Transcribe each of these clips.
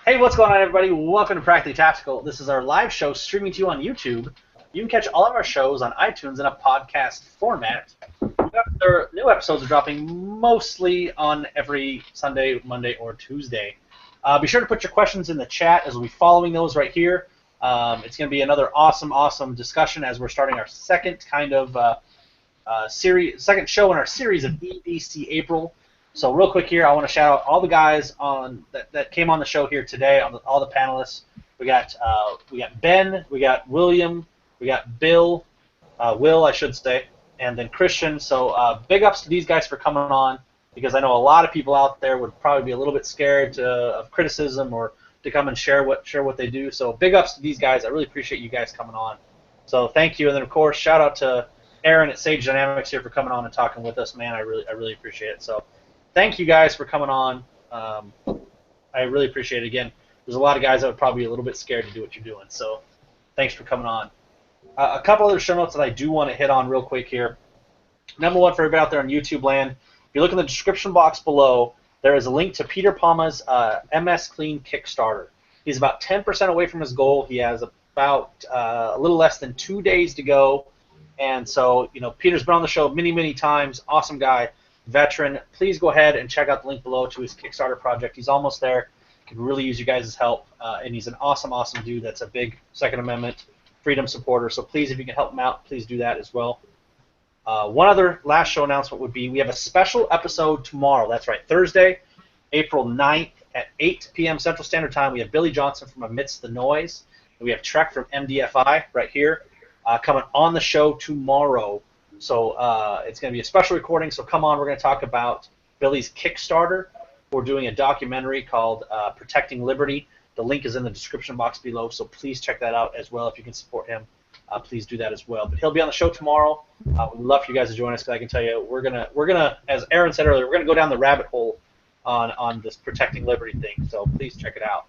Hey, what's going on, everybody? Welcome to Practically Tactical. This is our live show streaming to you on YouTube. You can catch all of our shows on iTunes in a podcast format. Their new episodes are dropping mostly on every Sunday, Monday, or Tuesday. Be sure to put your questions in the chat as we'll be following those right here. It's going to be another awesome discussion as we're starting our second second show in our series of EDC April. So real quick here, I want to shout out all the guys that came on the show here today, all the panelists. We got Ben, we got William, we got Bill, Will I should say, and then Christian. So big ups to these guys for coming on, because I know a lot of people out there would probably be a little bit scared of criticism or to come and share what they do. So big ups to these guys. I really appreciate you guys coming on. So thank you, and then of course shout out to Aaron at Sage Dynamics here for coming on and talking with us. Man, I really appreciate it. So thank you guys for coming on. I really appreciate it. Again, there's a lot of guys that would probably be a little bit scared to do what you're doing. So thanks for coming on. A couple other show notes that I do want to hit on real quick here. Number one, for everybody out there on YouTube land, if you look in the description box below, there is a link to Peter Palma's MS Clean Kickstarter. He's about 10% away from his goal. He has about a little less than 2 days to go. And so, Peter's been on the show many times. Awesome guy. Veteran. Please go ahead and check out the link below to his Kickstarter project. He's almost there. Could really use you guys' help, and he's an awesome dude. That's a big Second Amendment freedom supporter. So please, if you can help him out, please do that as well. One other last show announcement would be we have a special episode tomorrow. That's right, Thursday, April 9th at 8 p.m. Central Standard Time. We have Billy Johnson from Amidst the Noise, and we have Trek from MDFI right here coming on the show tomorrow. So it's going to be a special recording, so come on. We're going to talk about Billy's Kickstarter. We're doing a documentary called Protecting Liberty. The link is in the description box below, so please check that out as well. If you can support him, please do that as well. But he'll be on the show tomorrow. We'd love for you guys to join us, because I can tell you we're gonna, as Aaron said earlier, we're going to go down the rabbit hole on this Protecting Liberty thing, so please check it out.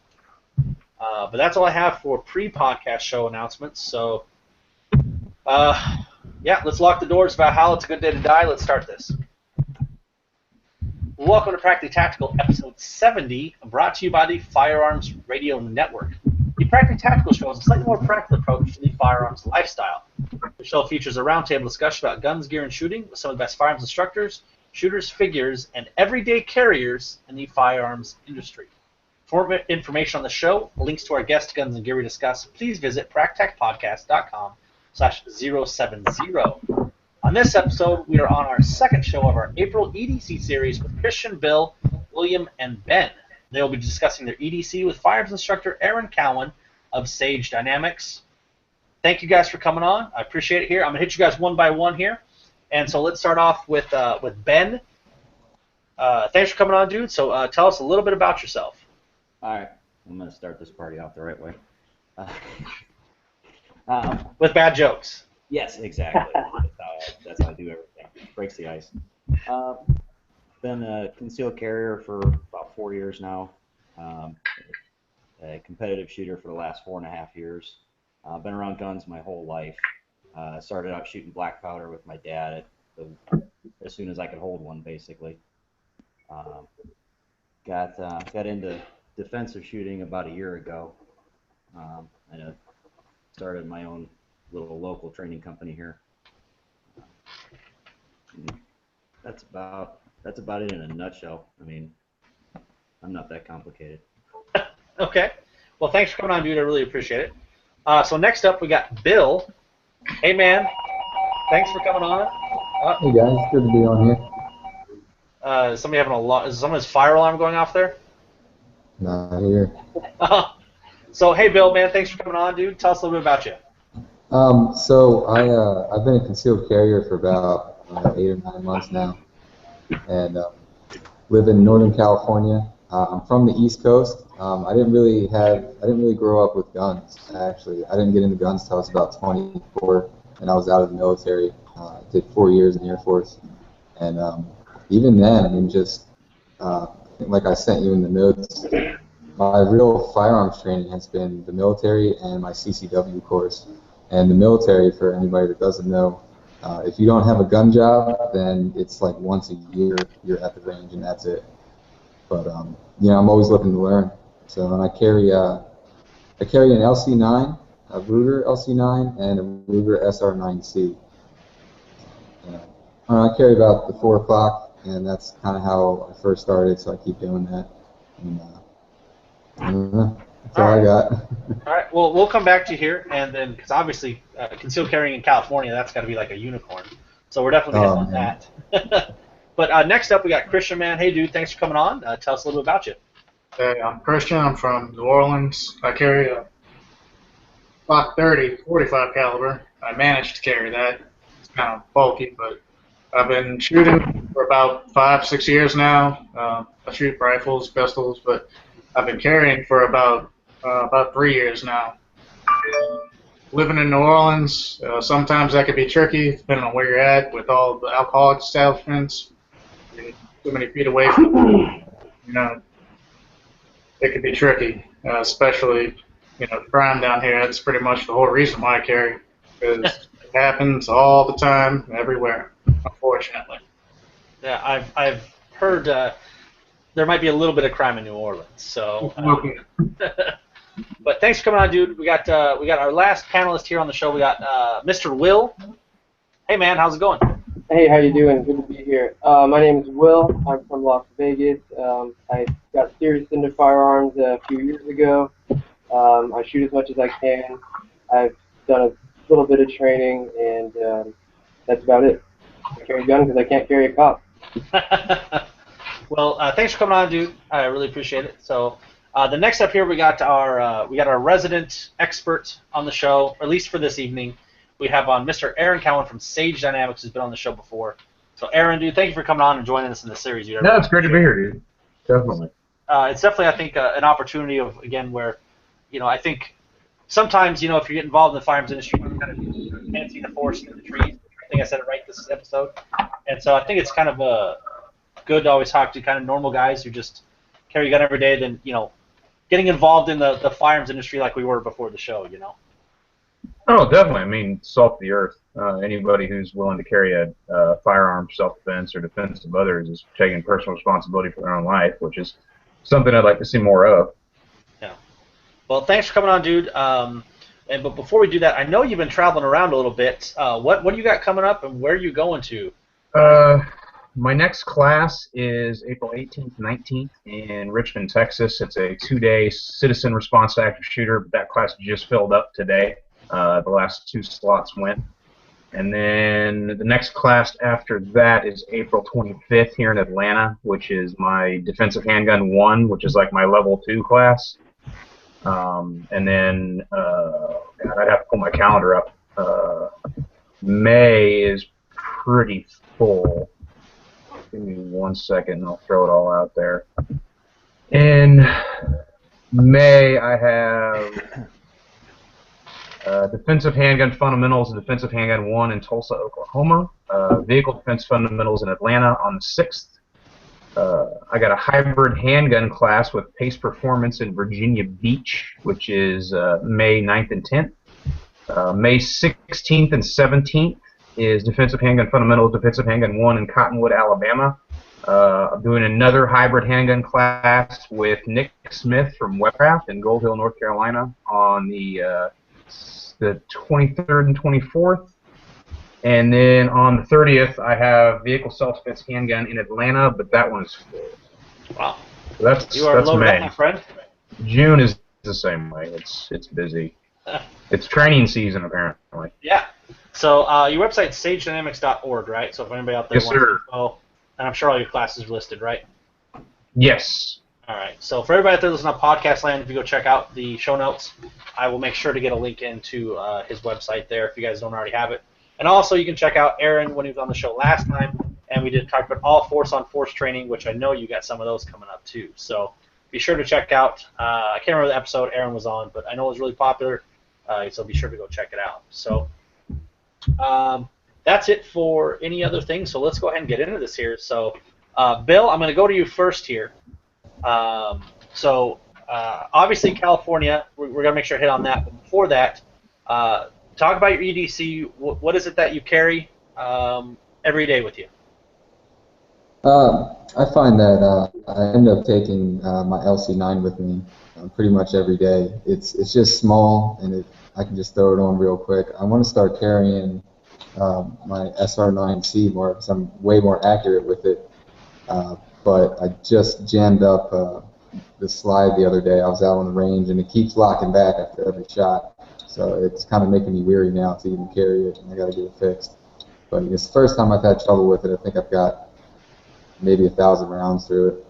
But that's all I have for pre-podcast show announcements, so yeah, let's lock the doors. Valhalla, it's a good day to die. Let's start this. Welcome to Practically Tactical, episode 70, brought to you by the Firearms Radio Network. The Practically Tactical show is a slightly more practical approach to the firearms lifestyle. The show features a roundtable discussion about guns, gear, and shooting with some of the best firearms instructors, shooters, figures, and everyday carriers in the firearms industry. For more information on the show, links to our guest guns and gear we discuss, please visit practacpodcast.com/070. On this episode, we are on our second show of our April EDC series with Christian, Bill, William, and Ben. They will be discussing their EDC with firearms instructor Aaron Cowan of Sage Dynamics. Thank you guys for coming on. I appreciate it here. I'm going to hit you guys one by one here. And so let's start off with Ben. Thanks for coming on, dude. So tell us a little bit about yourself. All right. I'm going to start this party off the right way. With bad jokes. Yes, exactly. That's how I do everything. Breaks the ice. Been a concealed carrier for about 4 years now. A competitive shooter for the last 4.5 years. Been around guns my whole life. Started out shooting black powder with my dad as soon as I could hold one, basically. Got into defensive shooting about a year ago. I started my own little local training company here. That's about it in a nutshell. I mean, I'm not that complicated. Okay. Well, thanks for coming on, dude. I really appreciate it. So next up, we got Bill. Hey, man. Thanks for coming on. Hey, guys. Good to be on here. Is somebody having is someone's fire alarm going off there? Not here. So, hey, Bill, man. Thanks for coming on, dude. Tell us a little bit about you. So I've been a concealed carrier for about 8 or 9 months now, and live in Northern California. I'm from the East Coast. I didn't really grow up with guns. Actually, I didn't get into guns till I was about 24, and I was out of the military. Did 4 years in the Air Force, and even then, I mean, just like I sent you in the notes, my real firearms training has been the military and my CCW course. And the military, for anybody that doesn't know, if you don't have a gun job, then it's like once a year you're at the range and that's it. But I'm always looking to learn. So and I carry an LC9, a Ruger LC9, and a Ruger SR9C. I carry about the 4 o'clock, and that's kind of how I first started. So I keep doing that. And, I don't know. That's all I got. All right. Well, we'll come back to you here, and then because obviously concealed carrying in California, that's got to be like a unicorn. So we're definitely going to hit on that. But next up, we got Christian, man. Hey, dude, thanks for coming on. Tell us a little bit about you. Hey, I'm Christian. I'm from New Orleans. I carry a Glock 30 45 caliber. I managed to carry that. It's kind of bulky, but I've been shooting for about 5-6 years now. I shoot rifles, pistols, but I've been carrying for about 3 years now. Living in New Orleans, sometimes that could be tricky depending on where you're at with all the alcoholic establishments. You're so many feet away from, it could be tricky, especially, the crime down here. That's pretty much the whole reason why I carry, because it happens all the time, everywhere, unfortunately. Yeah, I've heard there might be a little bit of crime in New Orleans. So, but thanks for coming on, dude. We got our last panelist here on the show. We got Mr. Will. Hey, man, how's it going? Hey, how you doing? Good to be here. My name is Will. I'm from Las Vegas. I got serious into firearms a few years ago. I shoot as much as I can. I've done a little bit of training, and that's about it. I carry a gun because I can't carry a cop. Well, thanks for coming on, dude. I really appreciate it. So, the next up here, we got our resident expert on the show, or at least for this evening. We have on Mr. Aaron Cowan from Sage Dynamics, who's been on the show before. So, Aaron, dude, thank you for coming on and joining us in the series. No, it's great to be here, dude. Definitely. It's definitely, I think, an opportunity of, again, where, I think sometimes, if you get involved in the firearms industry, you kind of can't see the forest in the trees. I think I said it right this episode. And so I think it's kind of good to always talk to kind of normal guys who just carry a gun every day than, getting involved in the firearms industry like we were before the show, Oh, definitely. I mean, salt the earth. Anybody who's willing to carry a firearm, self-defense, or defense of others is taking personal responsibility for their own life, which is something I'd like to see more of. Yeah. Well, thanks for coming on, dude. But before we do that, I know you've been traveling around a little bit. What do you got coming up, and where are you going to? My next class is April 18th, 19th in Richmond, Texas. It's a 2-day citizen response to active shooter, but that class just filled up today. The last 2 slots went. And then the next class after that is April 25th here in Atlanta, which is my Defensive Handgun 1, which is like my level 2 class. And then I'd have to pull my calendar up. May is pretty full. Give me 1 second and I'll throw it all out there. In May, I have Defensive Handgun Fundamentals and Defensive Handgun 1 in Tulsa, Oklahoma. Vehicle Defense Fundamentals in Atlanta on the 6th. I got a hybrid handgun class with Pace Performance in Virginia Beach, which is May 9th and 10th. May 16th and 17th is Defensive Handgun Fundamentals, Defensive Handgun 1 in Cottonwood, Alabama. I'm doing another hybrid handgun class with Nick Smith from Webcraft in Gold Hill, North Carolina on the 23rd and 24th. And then on the 30th, I have Vehicle Self-Defense Handgun in Atlanta, but that one is full. Wow. So that's loaded May. up, my friend. June is the same way. It's busy. It's training season, apparently. Yeah. So your website's sagedynamics.org, right? So if anybody out there Yes, wants sir. info, and I'm sure all your classes are listed, right? Yes. All right. So for everybody out there listening on Podcast Land, if you go check out the show notes, I will make sure to get a link into his website there if you guys don't already have it. And also, you can check out Aaron when he was on the show last time, and we did talk about all force-on-force training, which I know you got some of those coming up too. So be sure to check out. I can't remember the episode Aaron was on, but I know it was really popular, so be sure to go check it out. So that's it for any other things. So let's go ahead and get into this here. So Bill, I'm going to go to you first here. Obviously California, we're going to make sure to hit on that. But before that, talk about your EDC. What is it that you carry every day with you? I find that I end up taking my LC9 with me pretty much every day. It's just small and I can just throw it on real quick. I want to start carrying my SR9C more because I'm way more accurate with it. But I just jammed up the slide the other day. I was out on the range and it keeps locking back after every shot. So it's kind of making me weary now to even carry it, and I got to get it fixed. But it's the first time I've had trouble with it. I think I've got maybe 1,000 rounds through it.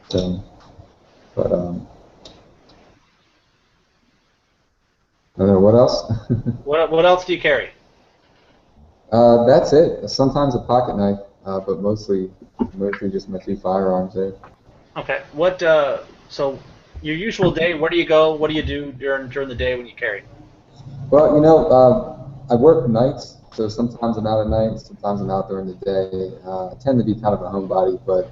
So, but I don't know what else. What else do you carry? That's it. Sometimes a pocket knife, but mostly just my 2 firearms there. Okay. What? So your usual day. Where do you go? What do you do during the day when you carry? Well, I work nights, so sometimes I'm out at night, sometimes I'm out during the day. I tend to be kind of a homebody, but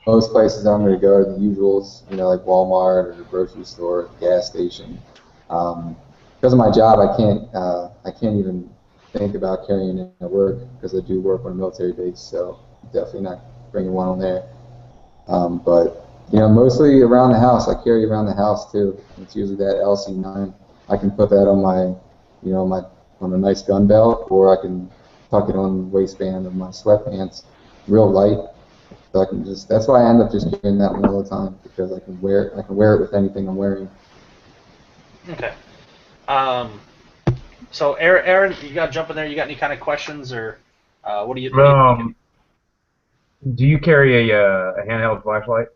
most places I'm going to go are the usuals, like Walmart or the grocery store, gas station. Because of my job, I can't even think about carrying it at work because I do work on a military base, so definitely not bringing one on there. But mostly around the house. I carry around the house too. It's usually that LC9. I can put that on my, on a nice gun belt, or I can tuck it on the waistband of my sweatpants, real light. So I can that's why I end up just carrying that one all the time, because I can wear it with anything I'm wearing. Okay. So Aaron, you got to jump in there. You got any kind of questions, or what do you? Do you carry a handheld flashlight?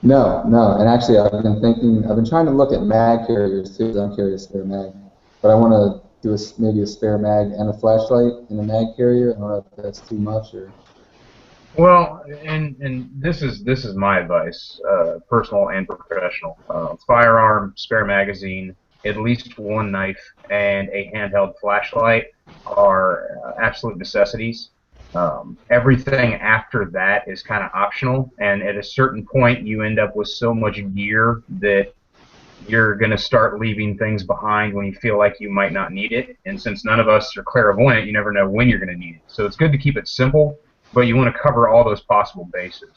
No, and actually I've been trying to look at mag carriers too, because I'm carrying a spare mag, but I want to do maybe a spare mag and a flashlight in a mag carrier. I don't know if that's too much or. Well, and this is my advice, personal and professional. Firearm, spare magazine, at least one knife, and a handheld flashlight are absolute necessities. Everything after that is kind of optional, and at a certain point you end up with so much gear that you're going to start leaving things behind when you feel like you might not need it. And since none of us are clairvoyant, you never know when you're going to need it. So it's good to keep it simple, but you want to cover all those possible bases.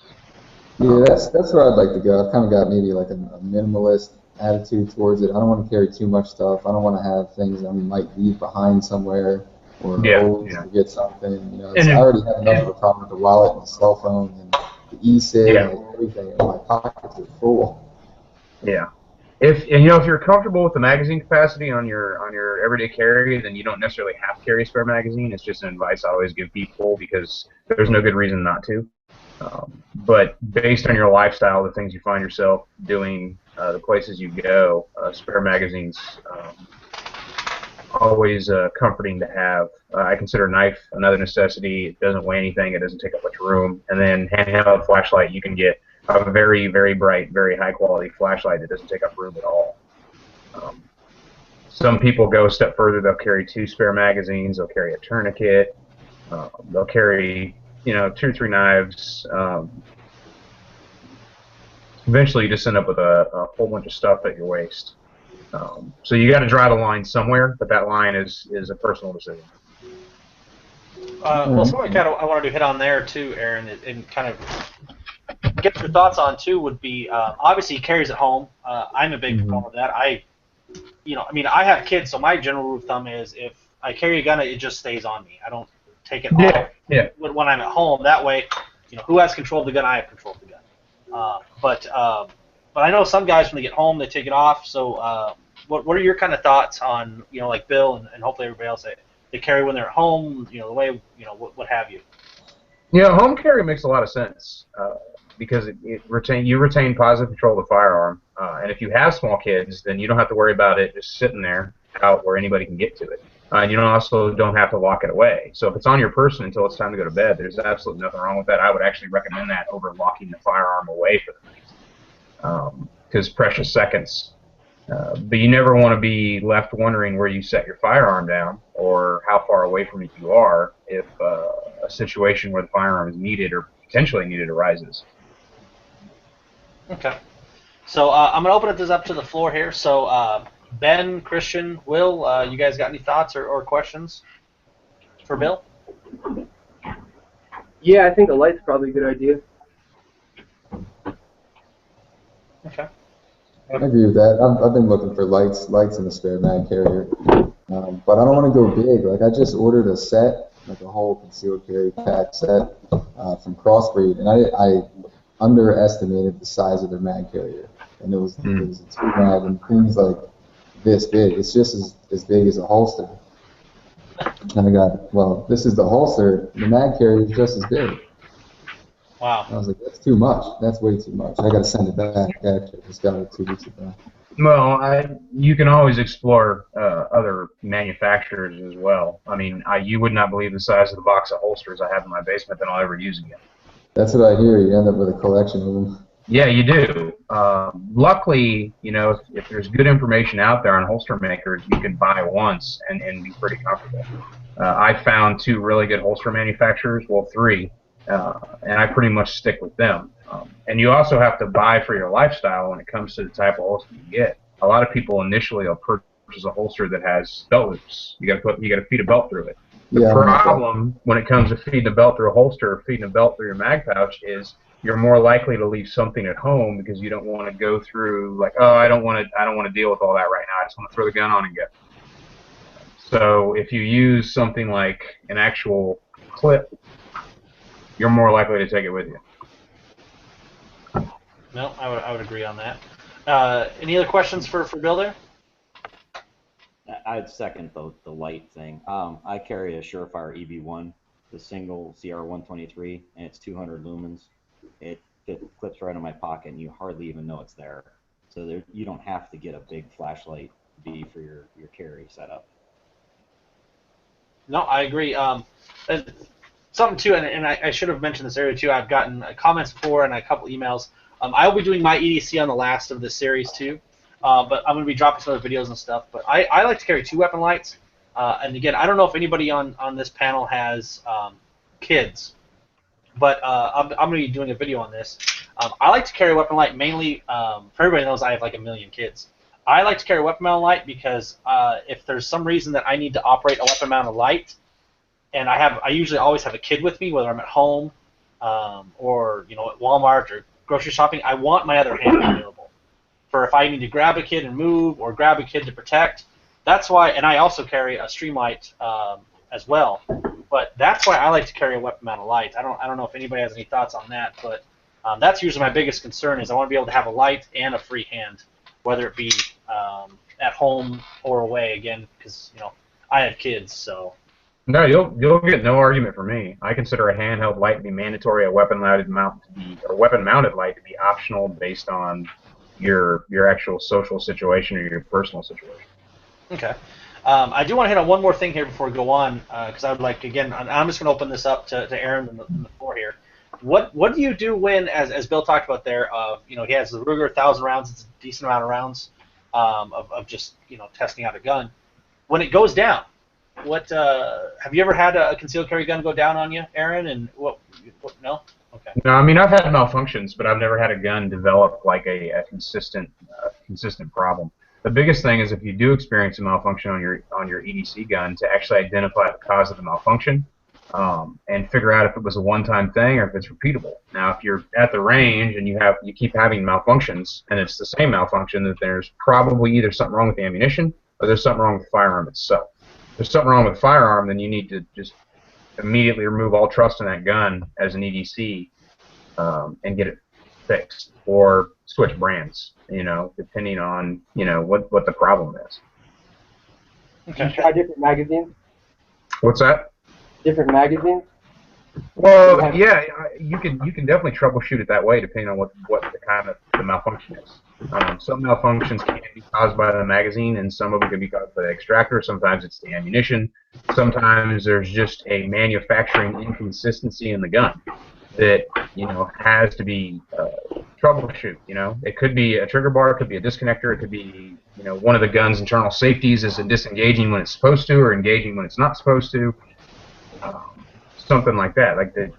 Yeah, that's where I'd like to go. I've kind of got maybe like a minimalist attitude towards it. I don't want to carry too much stuff. I don't want to have things that I might leave behind somewhere or always forget something. I already have enough of a problem with the wallet and the cell phone and the e-cig and everything. And my pockets are full. Yeah. If you're comfortable with the magazine capacity on your everyday carry, then you don't necessarily have to carry a spare magazine. It's just an advice I always give people because there's no good reason not to. But based on your lifestyle, the things you find yourself doing, the places you go, spare magazines always comforting to have. I consider a knife another necessity. It doesn't weigh anything. It doesn't take up much room. And then handheld flashlight, you can get a very, very bright, very high-quality flashlight that doesn't take up room at all. Some people go a step further. They'll carry 2 spare magazines. They'll carry a tourniquet. They'll carry, 2 or 3 knives. Eventually, you just end up with a whole bunch of stuff at your waist. So you got to draw the line somewhere, but that line is a personal decision. Well, something kind of I wanted to hit on there too, Aaron, and kind of get your thoughts on too would be obviously he carries at home. I'm a big proponent of that. I have kids, so my general rule of thumb is if I carry a gun, it just stays on me. I don't take it off when I'm at home. That way, who has control of the gun? I have control of the gun. But I know some guys when they get home they take it off. So what are your kind of thoughts on like Bill and hopefully everybody else they carry when they're at home? The way what have you? Home carry makes a lot of sense because you retain positive control of the firearm, and if you have small kids, then you don't have to worry about it just sitting there out where anybody can get to it. And you also don't have to lock it away. So if it's on your person until it's time to go to bed, there's absolutely nothing wrong with that. I would actually recommend that over locking the firearm away for the night, because precious seconds. But you never want to be left wondering where you set your firearm down or how far away from it you are if a situation where the firearm is needed or potentially needed arises. Okay. So I'm going to open this up to the floor here. So Ben, Christian, Will, you guys got any thoughts or questions for Bill? Yeah, I think a light's probably a good idea. Okay. I agree with that. I've been looking for lights in a spare mag carrier, but I don't want to go big. Like I just ordered a set, like a whole concealed carry pack set from Crossbreed, and I underestimated the size of their mag carrier, and it was a 2 mag, and the thing's like this big. It's just as big as a holster. And I got, well, this is the holster. The mag carrier is just as big. Wow. I was like, that's too much. That's way too much. I got to send it back. Actually, I just got it 2 weeks ago. Well, you can always explore other manufacturers as well. I mean, you would not believe the size of the box of holsters I have in my basement that I'll ever use again. That's what I hear. You end up with a collection of them. Yeah, you do. Luckily, you know, if there's good information out there on holster makers, you can buy once and be pretty comfortable. I found 2 really good holster manufacturers, well, 3, and I pretty much stick with them. And you also have to buy for your lifestyle when it comes to the type of holster you get. A lot of people initially will purchase a holster that has belt loops. You got to feed a belt through it. The problem when it comes to feeding a belt through a holster or feeding a belt through your mag pouch is you're more likely to leave something at home because you don't want to go through like, oh, I don't want to deal with all that right now. I just want to throw the gun on and go. So if you use something like an actual clip, you're more likely to take it with you. No, I would agree on that. Any other questions for Bill there? I'd second the light thing. I carry a Surefire EV1, the single CR123, and it's 200 lumens. It clips right in my pocket, and you hardly even know it's there. So you don't have to get a big flashlight to be for your carry setup. No, I agree. And something too, and I should have mentioned this earlier too. I've gotten comments before and a couple emails. I will be doing my EDC on the last of this series too, but I'm going to be dropping some other videos and stuff. But I like to carry 2 weapon lights, and again, I don't know if anybody on this panel has kids, but I'm going to be doing a video on this. I like to carry a weapon light mainly. For everybody knows I have like 1 million kids. I like to carry a weapon mounted light because if there's some reason that I need to operate a weapon mounted light, and I usually always have a kid with me, whether I'm at home or at Walmart or grocery shopping, I want my other hand available for if I need to grab a kid and move or grab a kid to protect. That's why, and I also carry a Streamlight as well. But that's why I like to carry a weapon mounted light. I don't know if anybody has any thoughts on that, but that's usually my biggest concern is I want to be able to have a light and a free hand, whether it be at home or away again, because I have kids, so. No, you'll get no argument from me. I consider a handheld light to be mandatory, a weapon-mounted light to be optional based on your actual social situation or your personal situation. Okay. I do want to hit on one more thing here before we go on, because I would like, again, I'm just going to open this up to Aaron in the floor here. What do you do when, as Bill talked about there, he has the Ruger 1,000 rounds, it's a decent amount of rounds of just, testing out a gun. When it goes down, what have you ever had a concealed carry gun go down on you, Aaron? And what no? Okay. No, I mean I've had malfunctions, but I've never had a gun develop like a consistent problem. The biggest thing is if you do experience a malfunction on your EDC gun, to actually identify the cause of the malfunction and figure out if it was a one-time thing or if it's repeatable. Now, if you're at the range and you keep having malfunctions and it's the same malfunction, that there's probably either something wrong with the ammunition or there's something wrong with the firearm itself. If there's something wrong with the firearm, then you need to just immediately remove all trust in that gun as an EDC and get it fixed, or switch brands, depending on what the problem is. Okay. Try different magazines. What's that? Different magazines. Well, yeah, you can definitely troubleshoot it that way, depending on what the kind of the malfunction is. Some malfunctions can be caused by the magazine, and some of them can be caused by the extractor. Sometimes it's the ammunition. Sometimes there's just a manufacturing inconsistency in the gun that has to be troubleshoot. It could be a trigger bar, it could be a disconnector, it could be one of the gun's internal safeties isn't disengaging when it's supposed to, or engaging when it's not supposed to. Something like that. Like the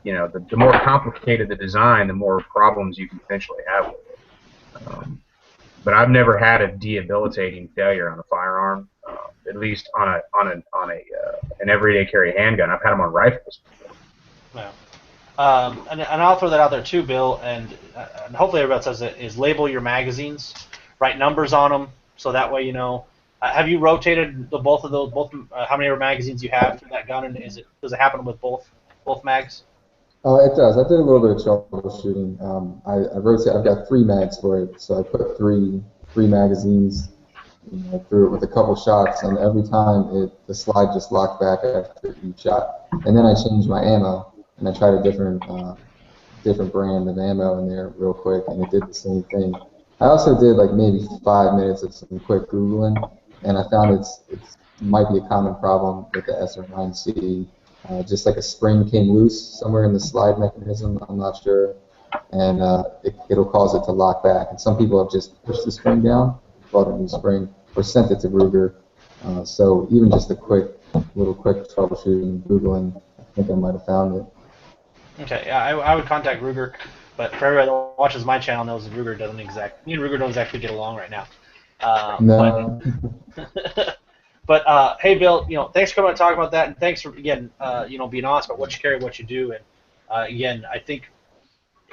more complicated the design, the more problems you can potentially have with it. But I've never had a debilitating failure on a firearm, at least on an everyday carry handgun. I've had them on rifles. Wow. and I'll throw that out there too, Bill, and hopefully everybody says it, is label your magazines, write numbers on them, so that way you know. Have you rotated the both of those? How many magazines you have for that gun, and does it happen with both mags? Oh, it does. I did a little bit of troubleshooting. I've got 3 mags for it, so I put three magazines, through it with a couple shots, and every time the slide just locked back after each shot. And then I changed my ammo, and I tried a different brand of ammo in there real quick, and it did the same thing. I also did like maybe 5 minutes of some quick Googling, and I found it might be a common problem with the SR9C. Just like a spring came loose somewhere in the slide mechanism, I'm not sure, and it'll cause it to lock back. And some people have just pushed the spring down, bought a new spring, or sent it to Ruger. So even just a quick troubleshooting, Googling, I think I might have found it. Okay, yeah, I would contact Ruger, but for everybody that watches my channel knows that me and Ruger don't exactly get along right now. No. But hey, Bill, thanks for coming and talking about that, and thanks for again, being honest about what you carry, what you do, and again, I think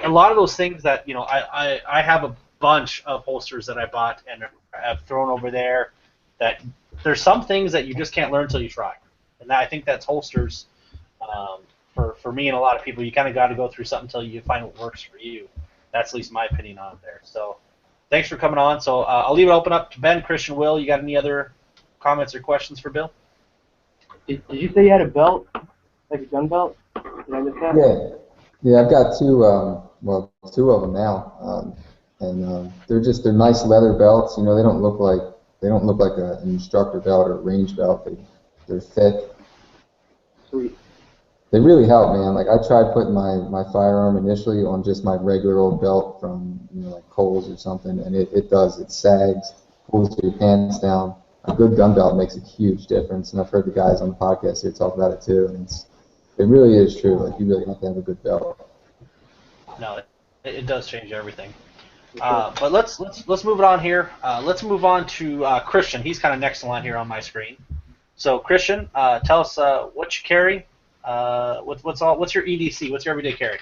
a lot of those things that I have a bunch of holsters that I bought and have thrown over there. That there's some things that you just can't learn until you try, and I think that's holsters. For me and a lot of people, you kind of got to go through something until you find what works for you. That's at least my opinion on it there. So thanks for coming on. So I'll leave it open up to Ben, Christian, Will. You got any other comments or questions for Bill? Did you say you had a belt, like a gun belt? Did I miss that? Yeah, I've got two of them now, and they're nice leather belts. They don't look like an instructor belt or a range belt. They're thick. Sweet. They really help, man. Like I tried putting my firearm initially on just my regular old belt from like Kohl's or something, and it sags, pulls your pants down. A good gun belt makes a huge difference, and I've heard the guys on the podcast here talk about it too, and it really is true. Like you really have to have a good belt. No, it does change everything. But let's move it on here. Let's move on to Christian. He's kind of next in line here on my screen. So Christian, tell us what you carry. What's your EDC? What's your everyday carry?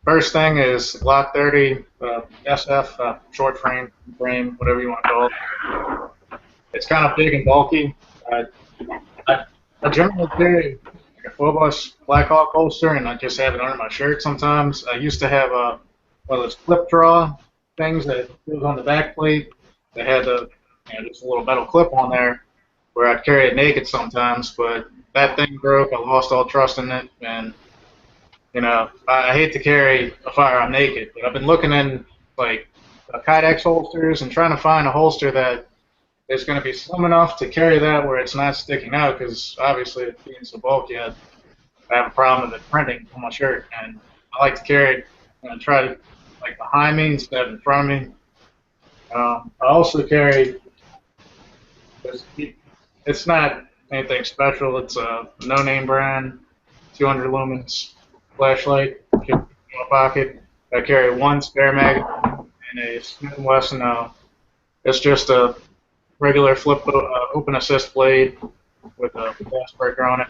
First thing is Glock 30 SF, short frame, whatever you want to call it. It's kind of big and bulky. I generally carry a Phobos Black Hawk holster, and I just have it under my shirt sometimes. I used to have one of those flip draw things that goes on the back plate that had just a little metal clip on there where I'd carry it naked sometimes, but that thing broke. I lost all trust in it, and I hate to carry a firearm naked, but I've been looking in like Kydex holsters and trying to find a holster that is going to be slim enough to carry that where it's not sticking out, because obviously it being so bulky, I have a problem with it printing on my shirt, and I like to carry it and try to like behind me instead of in front of me. I also carry, it's not anything special, it's a no-name brand, 200 lumens flashlight, keep it in my pocket. I carry one spare magazine and a Smith & Wesson. It's just a regular open assist blade with a gas breaker on it.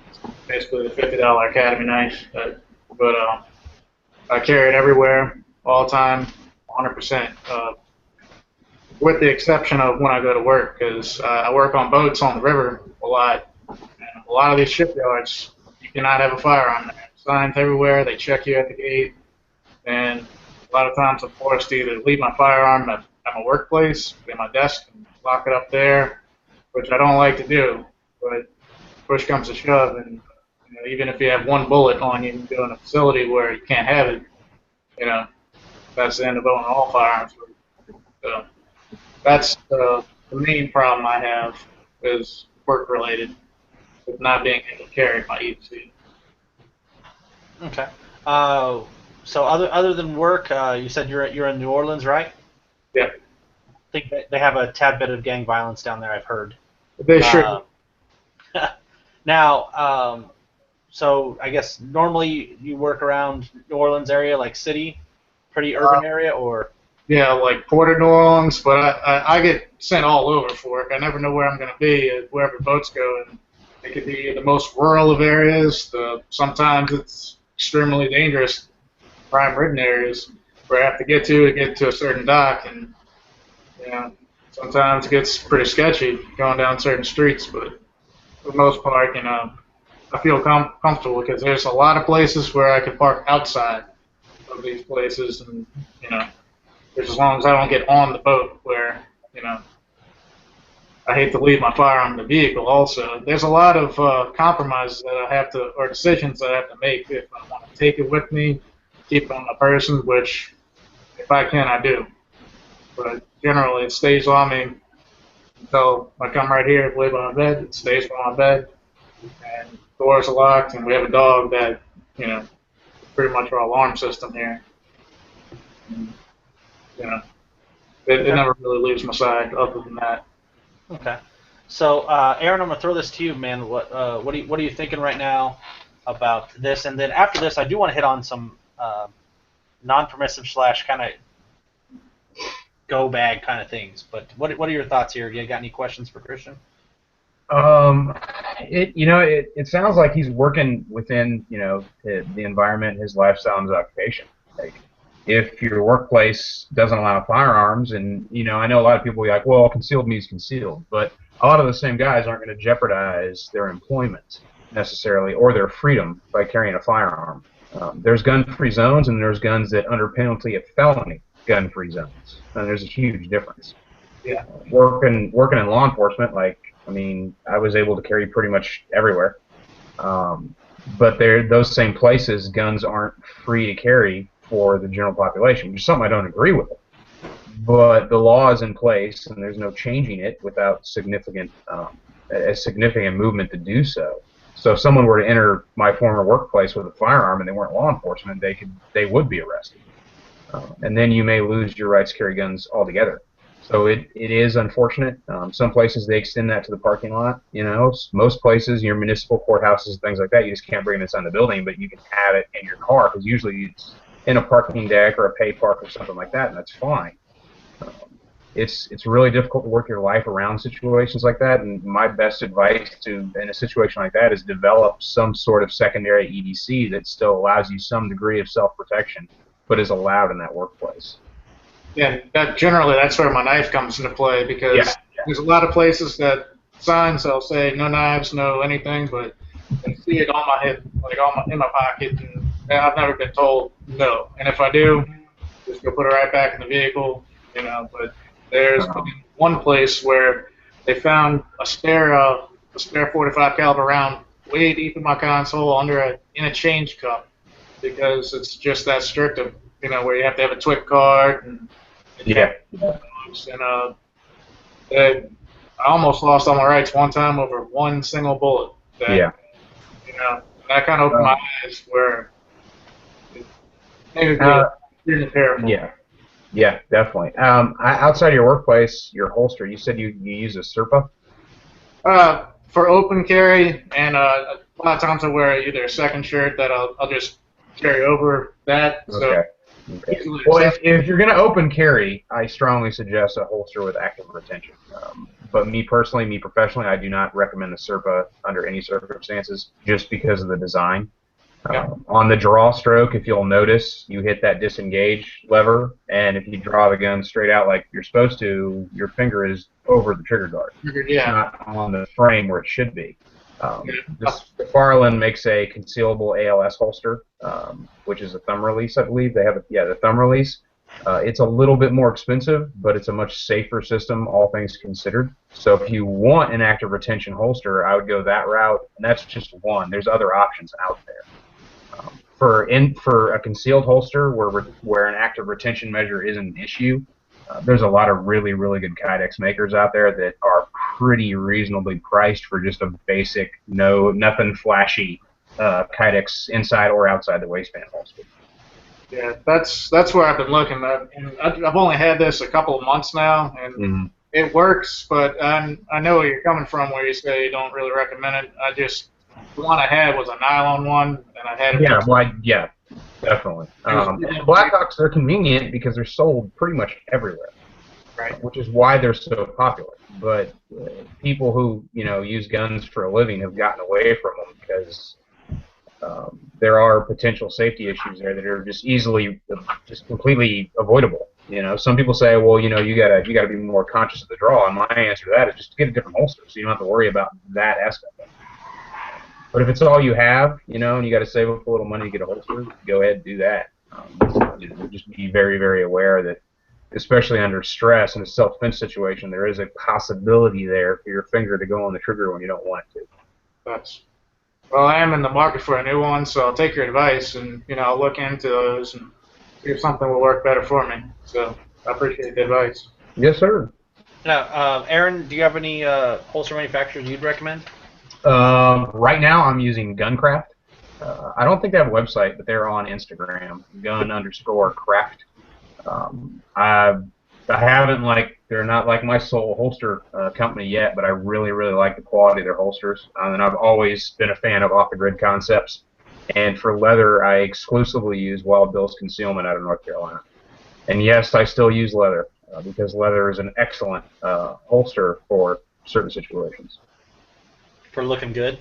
It's basically a $50 Academy knife, but I carry it everywhere, all the time, 100%. With the exception of when I go to work, because I work on boats on the river a lot, and a lot of these shipyards, you cannot have a firearm there. Signs everywhere, they check you at the gate, and a lot of times I'm forced to either leave my firearm at my workplace, at my desk, and lock it up there, which I don't like to do, but push comes to shove, and even if you have one bullet on you and go in a facility where you can't have it, that's the end of owning all firearms. So that's the main problem I have is work-related, with not being able to carry my EDC. Okay. So other than work, you said you're in New Orleans, right? Yeah. I think they have a tad bit of gang violence down there, I've heard. They sure. Now, so I guess normally you work around New Orleans area, like city, pretty urban area, or? Yeah, like Port of New Orleans, but I get sent all over for work. I never know where I'm going to be wherever boats go, and it could be the most rural of areas. Sometimes it's extremely dangerous crime-ridden areas where I have to get to a certain dock, and you know, sometimes it gets pretty sketchy going down certain streets. But for the most part, you know, I feel comfortable because there's a lot of places where I can park outside of these places, and you know, just as long as I don't get on the boat where, you know, I hate to leave my firearm in the vehicle. Also, there's a lot of compromises that I have to, or decisions that I have to make if I want to take it with me, keep it on my person, which if I can, I do. But generally, it stays on me until I come right here, lay by my bed. It stays on my bed, and doors are locked, and we have a dog that, you know, pretty much our alarm system here. And, you know, it never really leaves my side other than that. Okay. So, Aaron, I'm gonna throw this to you, man. What are you thinking right now about this? And then after this, I do want to hit on some non-permissive / kind of go bag kind of things. But what are your thoughts here? You got any questions for Christian? It sounds like he's working within, you know, the environment, his lifestyle, and his occupation. Like, if your workplace doesn't allow firearms, and, you know, I know a lot of people will be like, well, concealed means concealed, but a lot of the same guys aren't going to jeopardize their employment necessarily or their freedom by carrying a firearm. There's gun-free zones, and there's guns that under penalty of felony gun-free zones, and there's a huge difference. Yeah. Working in law enforcement, like, I mean, I was able to carry pretty much everywhere. But those same places, guns aren't free to carry for the general population, which is something I don't agree with. But the law is in place, and there's no changing it without a significant movement to do so. So if someone were to enter my former workplace with a firearm and they weren't law enforcement, they would be arrested. And then you may lose your rights to carry guns altogether. So it is unfortunate. Some places they extend that to the parking lot. You know, most places, your municipal courthouses, things like that, you just can't bring it inside the building, but you can have it in your car because usually it's in a parking deck or a pay park or something like that, and that's fine. It's really difficult to work your life around situations like that, and my best advice in a situation like that is develop some sort of secondary EDC that still allows you some degree of self-protection, but is allowed in that workplace. Yeah, generally that's where my knife comes into play, because there's a lot of places that signs they'll say no knives, no anything, but I see it on my head, like in my pocket, and I've never been told no. And if I do, just go put it right back in the vehicle, you know. But there's one place where they found a spare 45 caliber round way deep in my console in a change cup, because it's just that strict of, you know, where you have to have a TWIC card and I almost lost all my rights one time over one single bullet. You know, that kind of opened my eyes where maybe you're careful. Yeah, definitely. Outside of your workplace, your holster, you said you use a Serpa? For open carry, and a lot of times I wear either a second shirt that I'll just carry over that. Okay. Well, if you're going to open carry, I strongly suggest a holster with active retention. But me professionally, I do not recommend the Serpa under any circumstances, just because of the design. On the draw stroke, if you'll notice, you hit that disengage lever, and if you draw the gun straight out like you're supposed to, your finger is over the trigger guard. It's not on the frame where it should be. Farland makes a concealable ALS holster, which is a thumb release, I believe. They have the thumb release. It's a little bit more expensive, but it's a much safer system, all things considered. So if you want an active retention holster, I would go that route, and that's just one. There's other options out there. For a concealed holster where an active retention measure isn't an issue, there's a lot of really, really good Kydex makers out there that are pretty reasonably priced for just a basic, nothing flashy Kydex inside or outside the waistband holster. Yeah, that's where I've been looking at. And I've only had this a couple of months now, and it works, but I know where you're coming from where you say you don't really recommend it. The one I had was a nylon one, and I had it. Yeah, definitely. Blackhawks are convenient because they're sold pretty much everywhere, right? Which is why they're so popular. But people who use guns for a living have gotten away from them because there are potential safety issues there that are just completely avoidable. Some people say, well, you gotta be more conscious of the draw, and my answer to that is just to get a different holster, so you don't have to worry about that aspect of it. But if it's all you have, and you got to save up a little money to get a holster, go ahead and do that. Just be very, very aware that, especially under stress in a self-defense situation, there is a possibility there for your finger to go on the trigger when you don't want it to. Well, I am in the market for a new one, so I'll take your advice and I'll look into those and see if something will work better for me. So I appreciate the advice. Yes, sir. Now, Aaron, do you have any holster manufacturers you'd recommend? Right now, I'm using Guncraft. I don't think they have a website, but they're on Instagram, gun_craft. I haven't they're not like my sole holster company yet, but I really, really like the quality of their holsters. And I've always been a fan of off-the-grid concepts. And for leather, I exclusively use Wild Bill's Concealment out of North Carolina. And yes, I still use leather because leather is an excellent holster for certain situations. For looking good?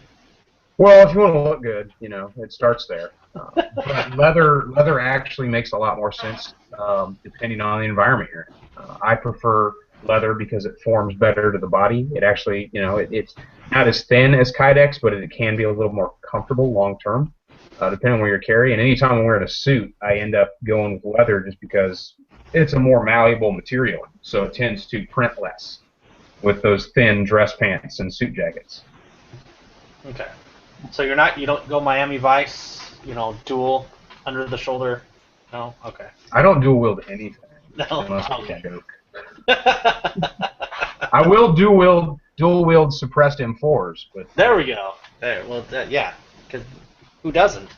Well, if you want to look good, it starts there. But leather actually makes a lot more sense depending on the environment you're in. I prefer leather because it forms better to the body. It actually, it's not as thin as Kydex, but it can be a little more comfortable long term, depending on where you're carrying. And anytime I'm wearing a suit, I end up going with leather just because it's a more malleable material, so it tends to print less with those thin dress pants and suit jackets. Okay. So you don't go Miami Vice, dual under the shoulder? No? Okay. I don't dual wield anything. No? Okay. Joke. I will dual wield suppressed M4s, but there we go. There. Well, yeah. Because who doesn't?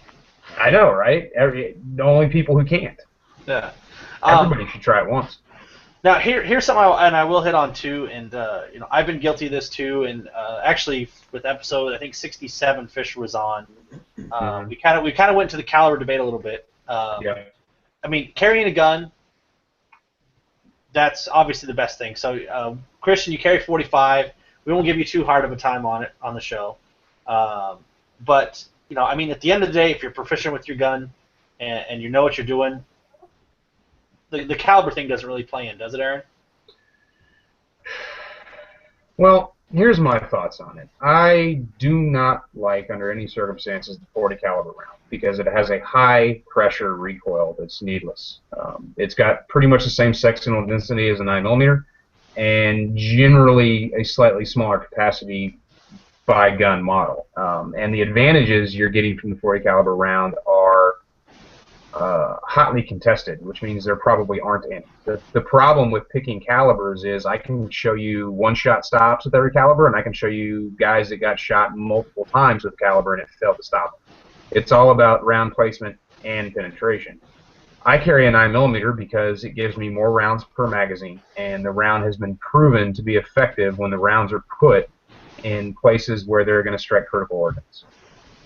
I know, right? The only people who can't. Yeah. Everybody should try it once. Now here's something I will hit on too, and I've been guilty of this too, and actually with episode I think 67 Fisher was on. We kind of went to the caliber debate a little bit. Yeah. I mean, carrying a gun, that's obviously the best thing. So Christian, you carry 45. We won't give you too hard of a time on it on the show, but I mean, at the end of the day, if you're proficient with your gun and you know what you're doing. The caliber thing doesn't really play in, does it, Aaron? Well, here's my thoughts on it. I do not like, under any circumstances, the 40 caliber round because it has a high pressure recoil that's needless. It's got pretty much the same sectional density as a 9mm, and generally a slightly smaller capacity by gun model. And the advantages you're getting from the 40 caliber round are hotly contested, which means there probably aren't any. The problem with picking calibers is I can show you one-shot stops with every caliber, and I can show you guys that got shot multiple times with the caliber and it failed to stop them. It's all about round placement and penetration. I carry a 9mm because it gives me more rounds per magazine, and the round has been proven to be effective when the rounds are put in places where they're going to strike critical organs.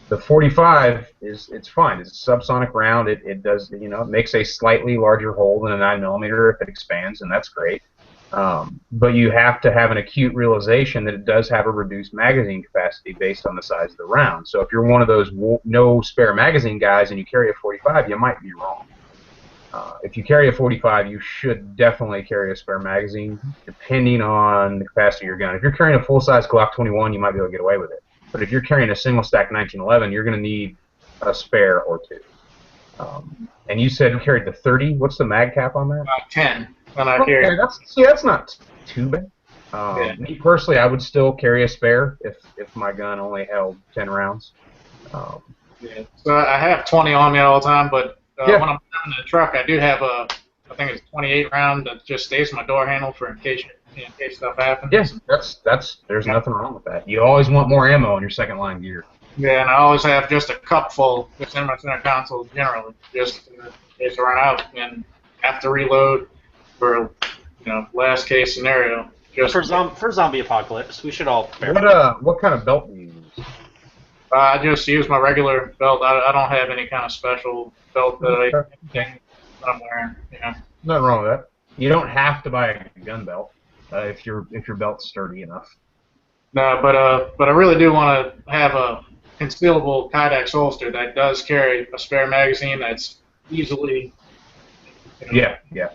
The 45 it's fine. It's a subsonic round. It does it makes a slightly larger hole than a 9mm if it expands, and that's great. But you have to have an acute realization that it does have a reduced magazine capacity based on the size of the round. So if you're one of those no spare magazine guys and you carry a 45, you might be wrong. If you carry a 45, you should definitely carry a spare magazine, depending on the capacity of your gun. If you're carrying a full-size Glock 21, you might be able to get away with it. But if you're carrying a single-stack 1911, you're going to need a spare or two. And you said you carried the 30. What's the mag cap on that? 10. When I carry. That's not too bad. Me personally, I would still carry a spare if my gun only held 10 rounds. Yeah. So I have 20 on me all the time, but when I'm driving the truck, I do have I think it's 28 round that just stays in my door handle for in case stuff happens. Yes, there's nothing wrong with that. You always want more ammo in your second line gear. Yeah, and I always have just a cup full just in my center console generally, just in case I run out and have to reload for last case scenario. Just for zombie apocalypse, we should all bear. What kind of belt do you use? I just use my regular belt. I don't have any kind of special belt that I'm wearing. Nothing wrong with that. You don't have to buy a gun belt if your belt's sturdy enough. No, but I really do want to have a concealable Kydex holster that does carry a spare magazine that's easily. Yeah, yeah.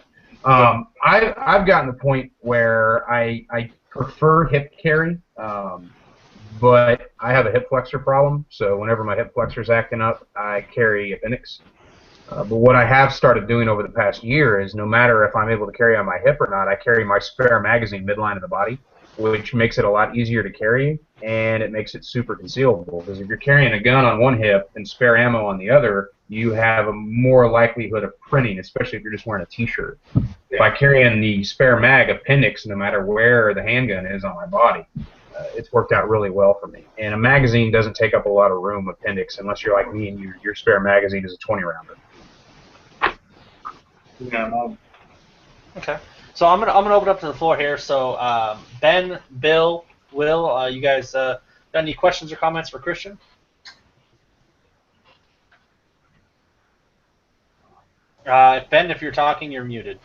I've gotten to the point where I prefer hip carry, but I have a hip flexor problem, so whenever my hip flexor's acting up, I carry appendix. But what I have started doing over the past year is no matter if I'm able to carry on my hip or not, I carry my spare magazine midline of the body, which makes it a lot easier to carry, and it makes it super concealable. Because if you're carrying a gun on one hip and spare ammo on the other, you have a more likelihood of printing, especially if you're just wearing a t-shirt. By carrying the spare mag appendix, no matter where the handgun is on my body, it's worked out really well for me. And a magazine doesn't take up a lot of room, appendix, unless you're like me and your spare magazine is a 20-rounder. Yeah. Okay. So I'm gonna open up to the floor here. So Ben, Bill, Will, you guys got any questions or comments for Christian? Ben, if you're talking, you're muted.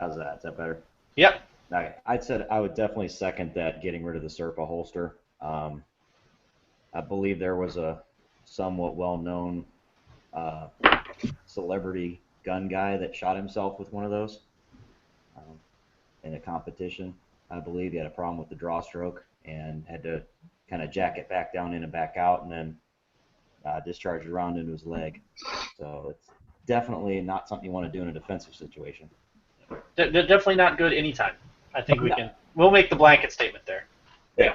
How's that? Is that better? Yep. Okay. I would definitely second that, getting rid of the Serpa holster. I believe there was a somewhat well-known celebrity gun guy that shot himself with one of those in a competition. I believe he had a problem with the draw stroke and had to kind of jack it back down in and back out, and then discharge a round into his leg. So it's definitely not something you want to do in a defensive situation. They're definitely not good anytime. I think we'll make the blanket statement there. Yeah.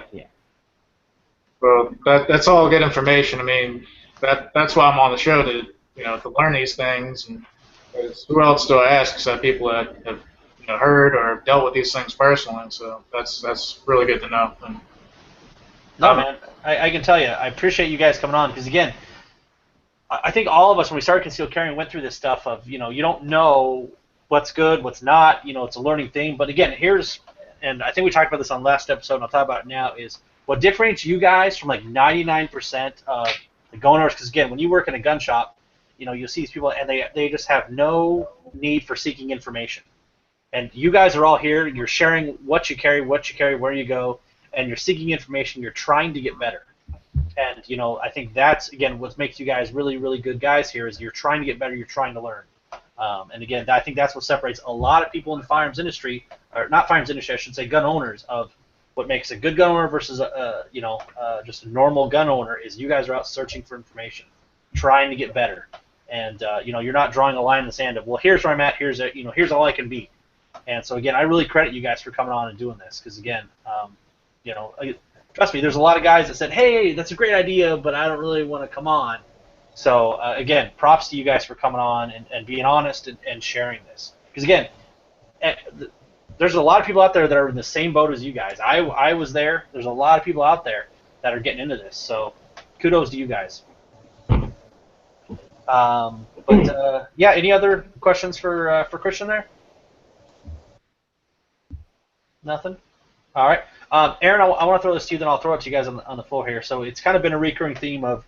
Well, that's all good information. I mean, that's why I'm on the show, to learn these things. And who else do I ask except people that have heard or dealt with these things personally? So that's really good to know. And, no, man, I can tell you, I appreciate you guys coming on, because again, I think all of us, when we started concealed carrying, went through this stuff of you don't know what's good, what's not. It's a learning thing. But again, and I think we talked about this on last episode, and I'll talk about it now, is what differentiates you guys from like 99% of the gun owners. Because again, when you work in a gun shop, you'll see these people, and they just have no need for seeking information. And you guys are all here. You're sharing what you carry, where you go, and you're seeking information. You're trying to get better. And I think that's again what makes you guys really, really good guys here. Is you're trying to get better. You're trying to learn. And again, I think that's what separates a lot of people in the firearms industry, or not firearms industry, I should say, gun owners, of what makes a good gun owner versus just a normal gun owner. Is you guys are out searching for information, trying to get better, and you're not drawing a line in the sand of, well, here's where I'm at, here's all I can be. And so again, I really credit you guys for coming on and doing this, because again, trust me, there's a lot of guys that said, hey, that's a great idea, but I don't really want to come on. So again, props to you guys for coming on and being honest and sharing this. Because again, there's a lot of people out there that are in the same boat as you guys. I was there. There's a lot of people out there that are getting into this. So kudos to you guys. Yeah, any other questions for Christian there? Nothing? All right. Aaron, I want to throw this to you, then I'll throw it to you guys on the floor here. So it's kind of been a recurring theme of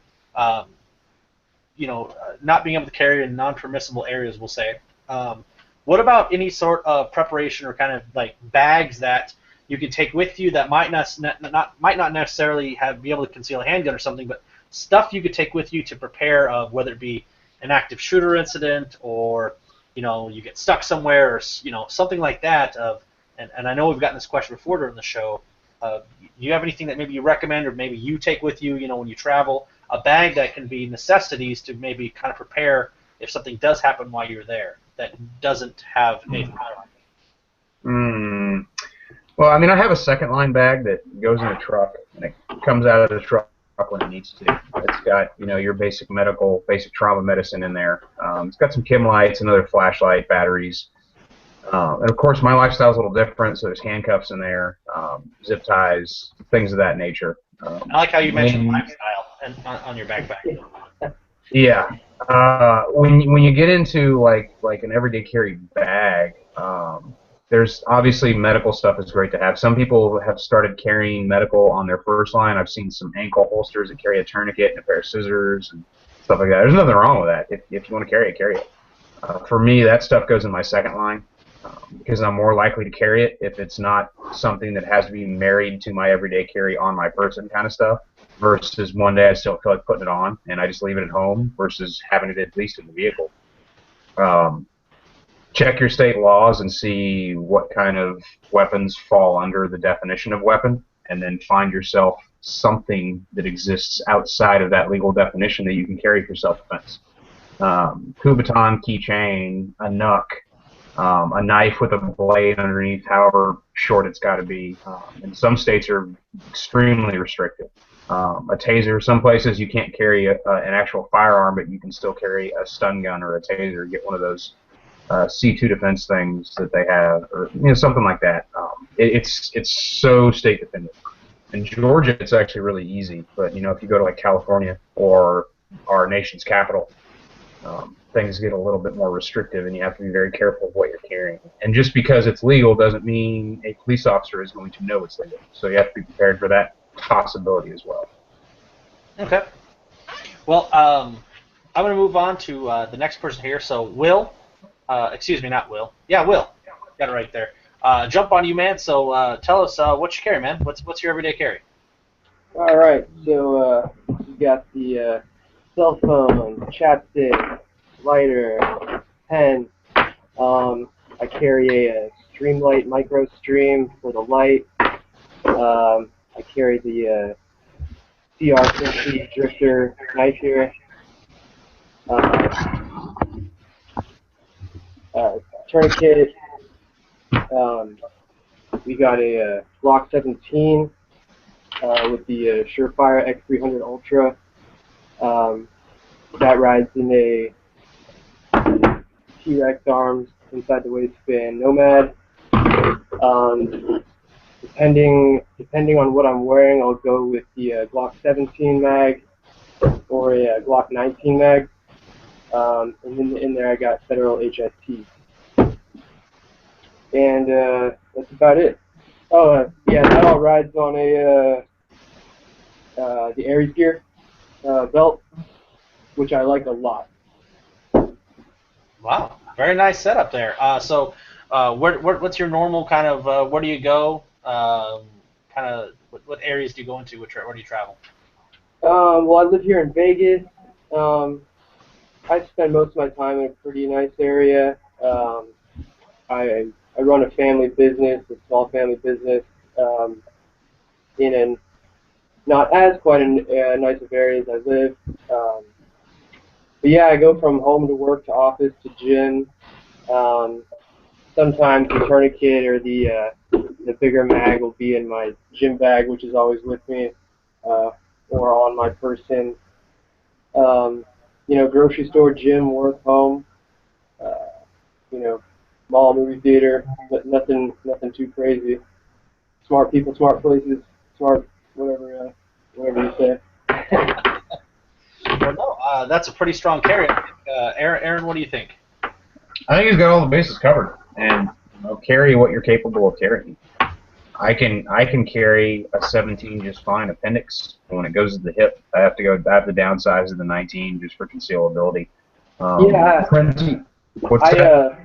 not being able to carry in non-permissible areas, we'll say. What about any sort of preparation or kind of like bags that you can take with you that might not necessarily be able to conceal a handgun or something, but stuff you could take with you to prepare of, whether it be an active shooter incident or you get stuck somewhere or something like that. And I know we've gotten this question before during the show. Do you have anything that maybe you recommend or maybe you take with you, when you travel? A bag that can be necessities to maybe kind of prepare if something does happen while you're there that doesn't have a firearm. Well, I mean, I have a second line bag that goes in the truck, and it comes out of the truck when it needs to. It's got, your basic trauma medicine in there. It's got some chem lights, another flashlight, batteries. And of course, my lifestyle is a little different, so there's handcuffs in there, zip ties, things of that nature. I like how you mentioned lifestyle on your backpack. Yeah. When you get into like an everyday carry bag, there's obviously medical stuff is great to have. Some people have started carrying medical on their first line. I've seen some ankle holsters that carry a tourniquet and a pair of scissors and stuff like that. There's nothing wrong with that. If you want to carry it, carry it. For me, that stuff goes in my second line because I'm more likely to carry it if it's not something that has to be married to my everyday carry on my person kind of stuff. versus one day I still feel like putting it on and I just leave it at home versus having it at least in the vehicle. Check your state laws and see what kind of weapons fall under the definition of weapon, and then find yourself something that exists outside of that legal definition that you can carry for self-defense. Kubotan, keychain, a nuck, a knife with a blade underneath, however short it's got to be. And some states are extremely restrictive. A taser, some places you can't carry an actual firearm, but you can still carry a stun gun or a taser. Get one of those C2 defense things that they have, or something like that. It's so state dependent. In Georgia, it's actually really easy, but if you go to like California or our nation's capital, things get a little bit more restrictive, and you have to be very careful of what you're carrying. And just because it's legal doesn't mean a police officer is going to know it's legal. So you have to be prepared for that possibility as well. Okay. Well, I'm going to move on to the next person here. So Will, excuse me, not Will. Yeah, Will. Got it right there. Jump on you, man. So tell us what you carry, man. What's your everyday carry? All right. So we got the cell phone, chapstick, lighter, pen. I carry a Streamlight Micro Stream for the light. I carry the CR50 drifter knife here. Tourniquet. We got a Glock 17 with the Surefire X300 Ultra. That rides in a T-Rex arms inside the waistband Nomad. Depending on what I'm wearing, I'll go with the Glock 17 mag or a Glock 19 mag. And in there I got Federal HST. And that's about it. Oh, yeah, that all rides on a the Aries Gear belt, which I like a lot. Wow, very nice setup there. So what's your normal kind of, where do you go? Kind of, what areas do you go into? Where do you travel? Well, I live here in Vegas. I spend most of my time in a pretty nice area. I run a family business, a small family business, in a not as quite a nice of area as I live. But yeah, I go from home to work to office to gym. Sometimes the tourniquet or the bigger mag will be in my gym bag, which is always with me, or on my person. Grocery store, gym, work, home. Mall, movie theater, but nothing too crazy. Smart people, smart places, smart whatever you say. Well, no, that's a pretty strong carry. Aaron, what do you think? I think he's got all the bases covered, and carry what you're capable of carrying. I can carry a 17 just fine appendix. And when it goes to the hip, I have to downsize to the 19 just for concealability. What's that?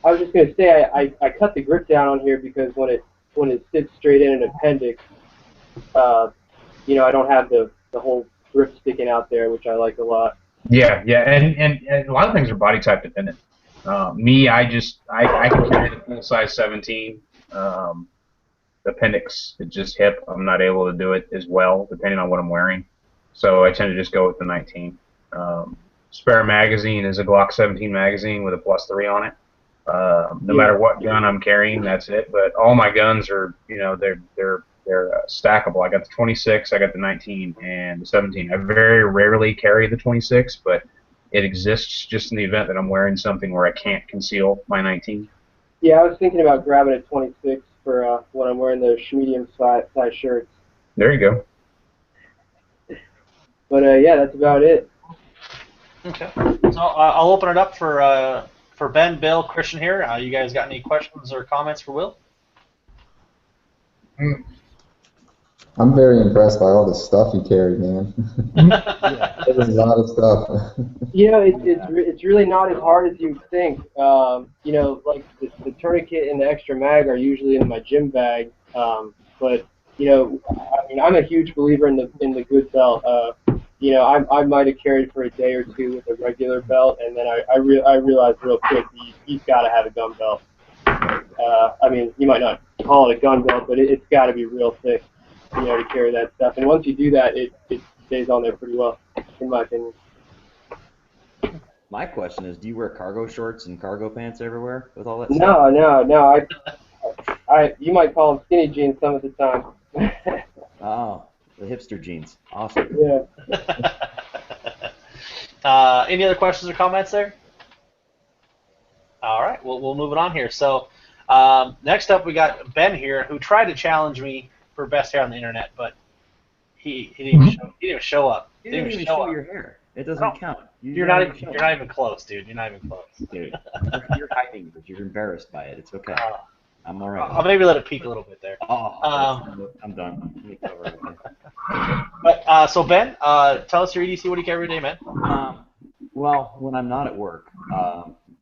I was just gonna say I cut the grip down on here because when it sits straight in an appendix, I don't have the whole grip sticking out there, which I like a lot. Yeah, and a lot of things are body type dependent. Me, I can carry the full size 17. The appendix, it's just hip. I'm not able to do it as well, depending on what I'm wearing. So I tend to just go with the 19. Spare magazine is a Glock 17 magazine with a +3 on it. No matter what gun I'm carrying, that's it. But all my guns are, they're stackable. I got the 26, I got the 19, and the 17. I very rarely carry the 26, but it exists just in the event that I'm wearing something where I can't conceal my 19. Yeah, I was thinking about grabbing a 26 for when I'm wearing those medium size shirts. There you go. But yeah, that's about it. Okay. So I'll open it up for Ben, Bill, Christian here. You guys got any questions or comments for Will? I'm very impressed by all the stuff you carry, man. There's a lot of stuff. It's really not as hard as you think. Like the tourniquet and the extra mag are usually in my gym bag, but you know, I mean, I'm a huge believer in the good belt. You know, I might have carried for a day or two with a regular belt, and then I realized real quick you've got to have a gun belt. I mean, you might not call it a gun belt, but it's got to be real thick, you know, to carry that stuff. And once you do that, it stays on there pretty well, in my opinion. My question is, do you wear cargo shorts and cargo pants everywhere with all that No, stuff? no. You might call them skinny jeans some of the time. Oh, the hipster jeans. Awesome. Yeah. Any other questions or comments there? All right, we'll move it on here. So next up, we got Ben here, who tried to challenge me for best hair on the internet, but he didn't even show up. You didn't even show your hair. It doesn't count. You're not even close, dude. You're not even close. Dude, you're hiding because you're embarrassed by it. It's okay. I'm all right. I'll maybe let it peek a little bit there. I'm done. Let me cover everything. But so Ben, tell us your EDC. What do you carry every day, man? Well, when I'm not at work,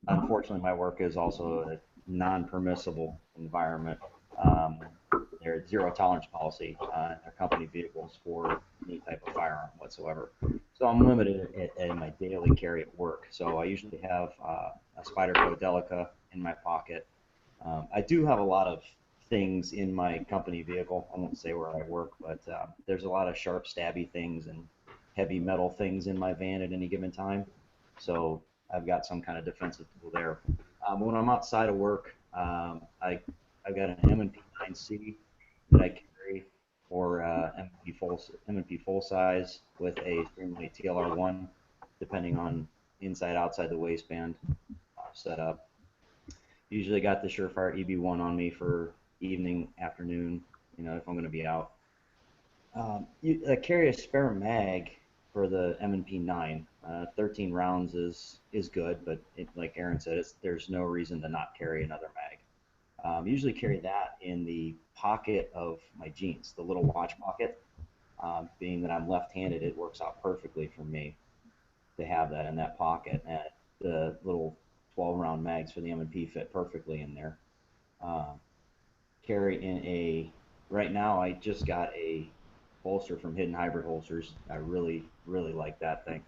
unfortunately, my work is also a non-permissible environment. There's zero tolerance policy in their company vehicles for any type of firearm whatsoever. So I'm limited in my daily carry at work. So I usually have a Spyderco Delica in my pocket. I do have a lot of things in my company vehicle. I won't say where I work, but there's a lot of sharp, stabby things and heavy metal things in my van at any given time. So I've got some kind of defensive tool there. When I'm outside of work, I've got an M&P 9C that I carry, or M&P full size with a Streamlight TLR1, depending on inside outside the waistband setup. Usually got the Surefire EB1 on me for evening, afternoon, you know, if I'm going to be out. I carry a spare mag for the M&P 9. 13 rounds is good, but like Aaron said, there's no reason to not carry another mag. Usually carry that in the pocket of my jeans, the little watch pocket. Being that I'm left-handed, it works out perfectly for me to have that in that pocket. And the little 12-round mags for the M&P fit perfectly in there. Carry in right now I just got a holster from Hidden Hybrid Holsters. I really, really like that thing.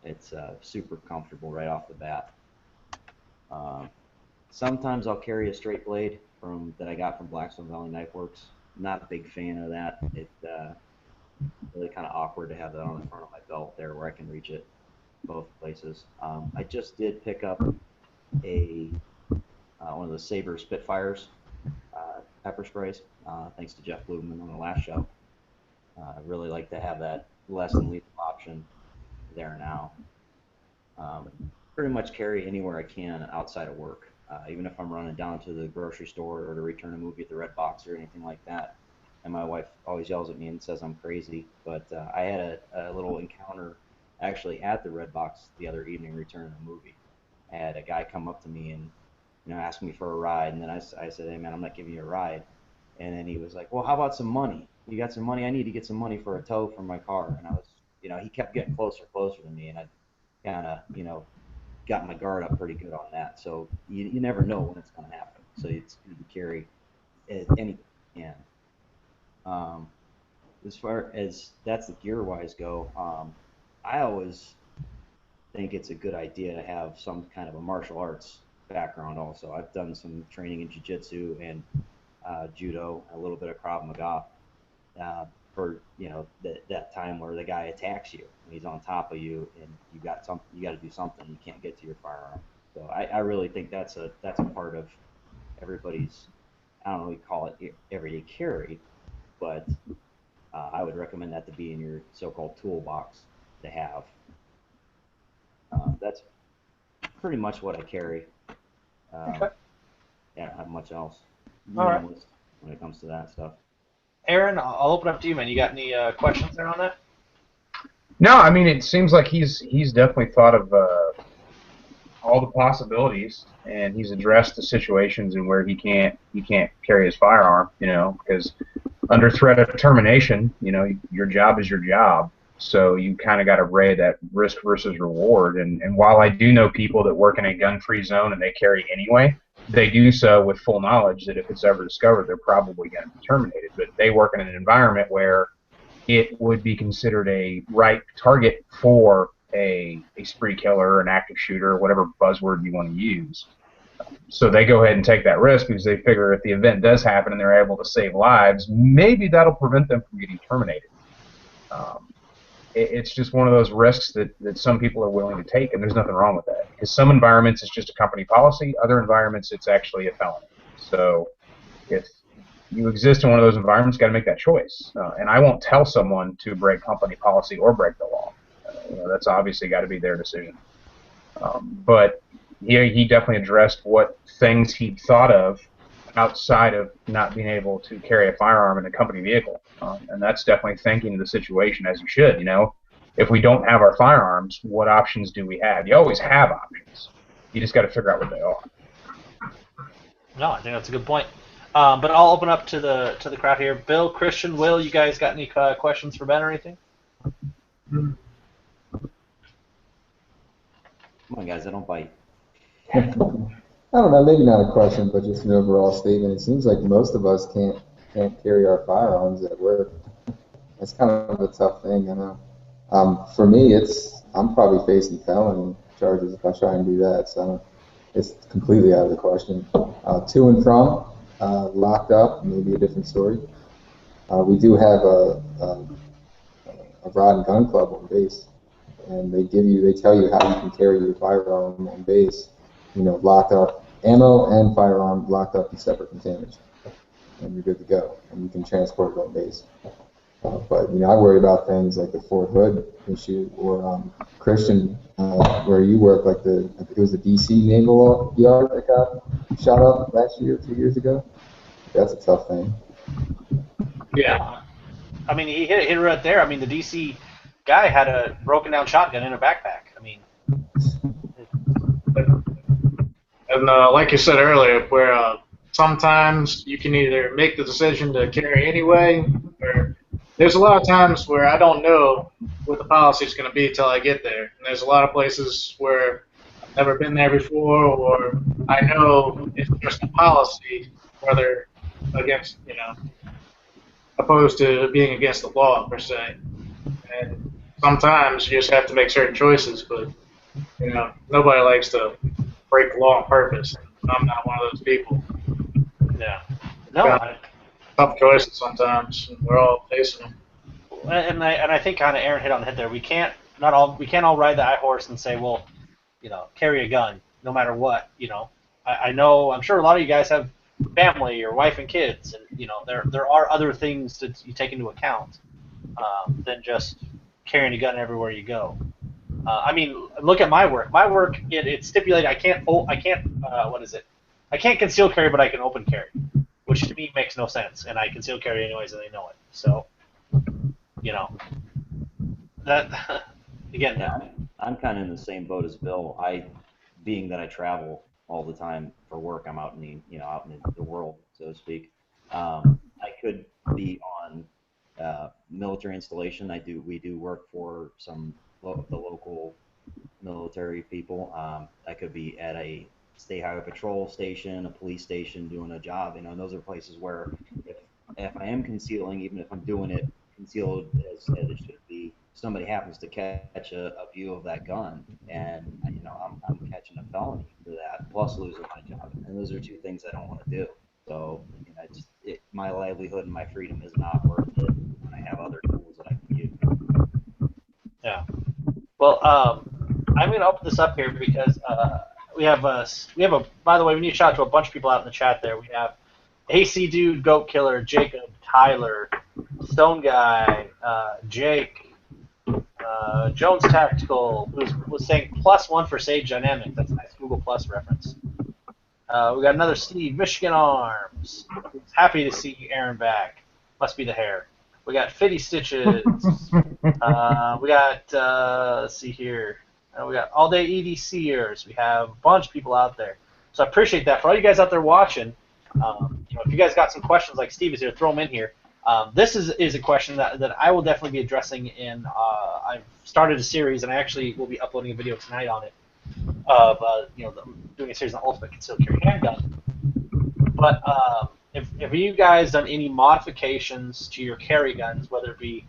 It's super comfortable right off the bat. Sometimes I'll carry a straight blade that I got from Blackstone Valley Knife Works. Not a big fan of that. It's really kind of awkward to have that on the front of my belt there where I can reach it both places. I just did pick up one of the Saber Spitfires pepper sprays, thanks to Jeff Blumen on the last show. I really like to have that less than lethal option there now. Pretty much carry anywhere I can outside of work. Even if I'm running down to the grocery store or to return a movie at the Red Box or anything like that. And my wife always yells at me and says I'm crazy, but I had a little encounter actually at the Red Box the other evening returning a movie. I had a guy come up to me and ask me for a ride, and then I said, hey man, I'm not giving you a ride. And then he was like, well, how about some money? You got some money? I need to get some money for a tow from my car. And I was, he kept getting closer to me, and I kind of, got my guard up pretty good on that. So you never know when it's going to happen. So it's good to carry anything you can. As far as that's the gear-wise go, I always think it's a good idea to have some kind of a martial arts background also. I've done some training in jiu-jitsu and judo, a little bit of Krav Maga for that time where the guy attacks you and he's on top of you and you got to do something, you can't get to your firearm. So I really think that's a part of everybody's, I don't know what you call it, everyday carry, but I would recommend that to be in your so-called toolbox to have. That's pretty much what I carry. Okay. Yeah, I don't have much else. All right. When it comes to that stuff. Aaron, I'll open up to you, man. You got any questions there on that? No, I mean, it seems like he's definitely thought of all the possibilities, and he's addressed the situations in where he can't carry his firearm, because under threat of termination, your job is your job. So you kind of got to weigh that risk versus reward. And while I do know people that work in a gun-free zone and they carry anyway, they do so with full knowledge that if it's ever discovered, they're probably going to be terminated. But they work in an environment where it would be considered a right target for a spree killer, an active shooter, whatever buzzword you want to use. So they go ahead and take that risk because they figure if the event does happen and they're able to save lives, maybe that'll prevent them from getting terminated. It's just one of those risks that some people are willing to take, and there's nothing wrong with that. Because some environments it's just a company policy, other environments it's actually a felony. So if you exist in one of those environments, you've got to make that choice. And I won't tell someone to break company policy or break the law. That's obviously got to be their decision. But he definitely addressed what things he thought of outside of not being able to carry a firearm in a company vehicle. And that's definitely thinking of the situation as you should. If we don't have our firearms, what options do we have? You always have options. You just got to figure out what they are. No, I think that's a good point. But I'll open up to the crowd here. Bill, Christian, Will, you guys got any questions for Ben or anything? Come on, guys, I don't bite. I don't know, maybe not a question, but just an overall statement. It seems like most of us can't carry our firearms at work. That's kind of a tough thing, I know. For me, I'm probably facing felony charges if I try and do that, so it's completely out of the question. To and from, locked up, maybe a different story. We do have a rod and gun club on base, and they tell you how you can carry your firearm on base. Locked up, ammo and firearm locked up in separate containers, and you're good to go, and you can transport it on base. But I worry about things like the Fort Hood issue, or Christian, where you work, like it was the DC Naval Yard that got shot up last year, 2 years ago. That's a tough thing. Yeah, I mean he hit it right there. I mean the DC guy had a broken down shotgun in a backpack. I mean. And like you said earlier, where sometimes you can either make the decision to carry anyway, or there's a lot of times where I don't know what the policy is going to be till I get there. And there's a lot of places where I've never been there before, or I know it's just a policy, whether against, opposed to being against the law per se. And sometimes you just have to make certain choices, but nobody likes to break the law on purpose. I'm not one of those people. Yeah. No. Tough choices sometimes, and we're all facing them. And I think kind of Aaron hit on the head there. We can't all ride the high horse and say, well, carry a gun no matter what. I'm sure a lot of you guys have family or wife and kids, and there are other things that you take into account than just carrying a gun everywhere you go. I mean, look at my work. My work, it's stipulated I can't conceal carry, but I can open carry, which to me makes no sense, and I conceal carry anyways, and they know it. So, that again. Yeah, I'm kind of in the same boat as Bill. Being that I travel all the time for work, I'm out in the world, so to speak. I could be on military installation. We do work for the local military people. I could be at a state highway patrol station, a police station, doing a job. And those are places where if I am concealing, even if I'm doing it concealed as it should be, somebody happens to catch a view of that gun, and I'm catching a felony for that, plus losing my job. And those are two things I don't want to do. So my livelihood and my freedom is not worth it when I have other tools that I can use. Yeah. Well, I'm going to open this up here because we have by the way, we need to shout out to a bunch of people out in the chat there. We have AC Dude, Goat Killer, Jacob, Tyler, Stone Guy, Jake, Jones Tactical, who was saying +1 for Sage Dynamic. That's a nice Google Plus reference. We got another Steve, Michigan Arms. Happy to see Aaron back. Must be the hair. We got Fitty Stitches. We got, let's see here. We got All Day EDCers. We have a bunch of people out there. So I appreciate that. For all you guys out there watching, if you guys got some questions like Steve is here, throw them in here. This is a question that I will definitely be addressing in, I've started a series, and I actually will be uploading a video tonight on it. of doing a series on Ultimate Concealed Carry Handgun. But have you guys done any modifications to your carry guns, whether it be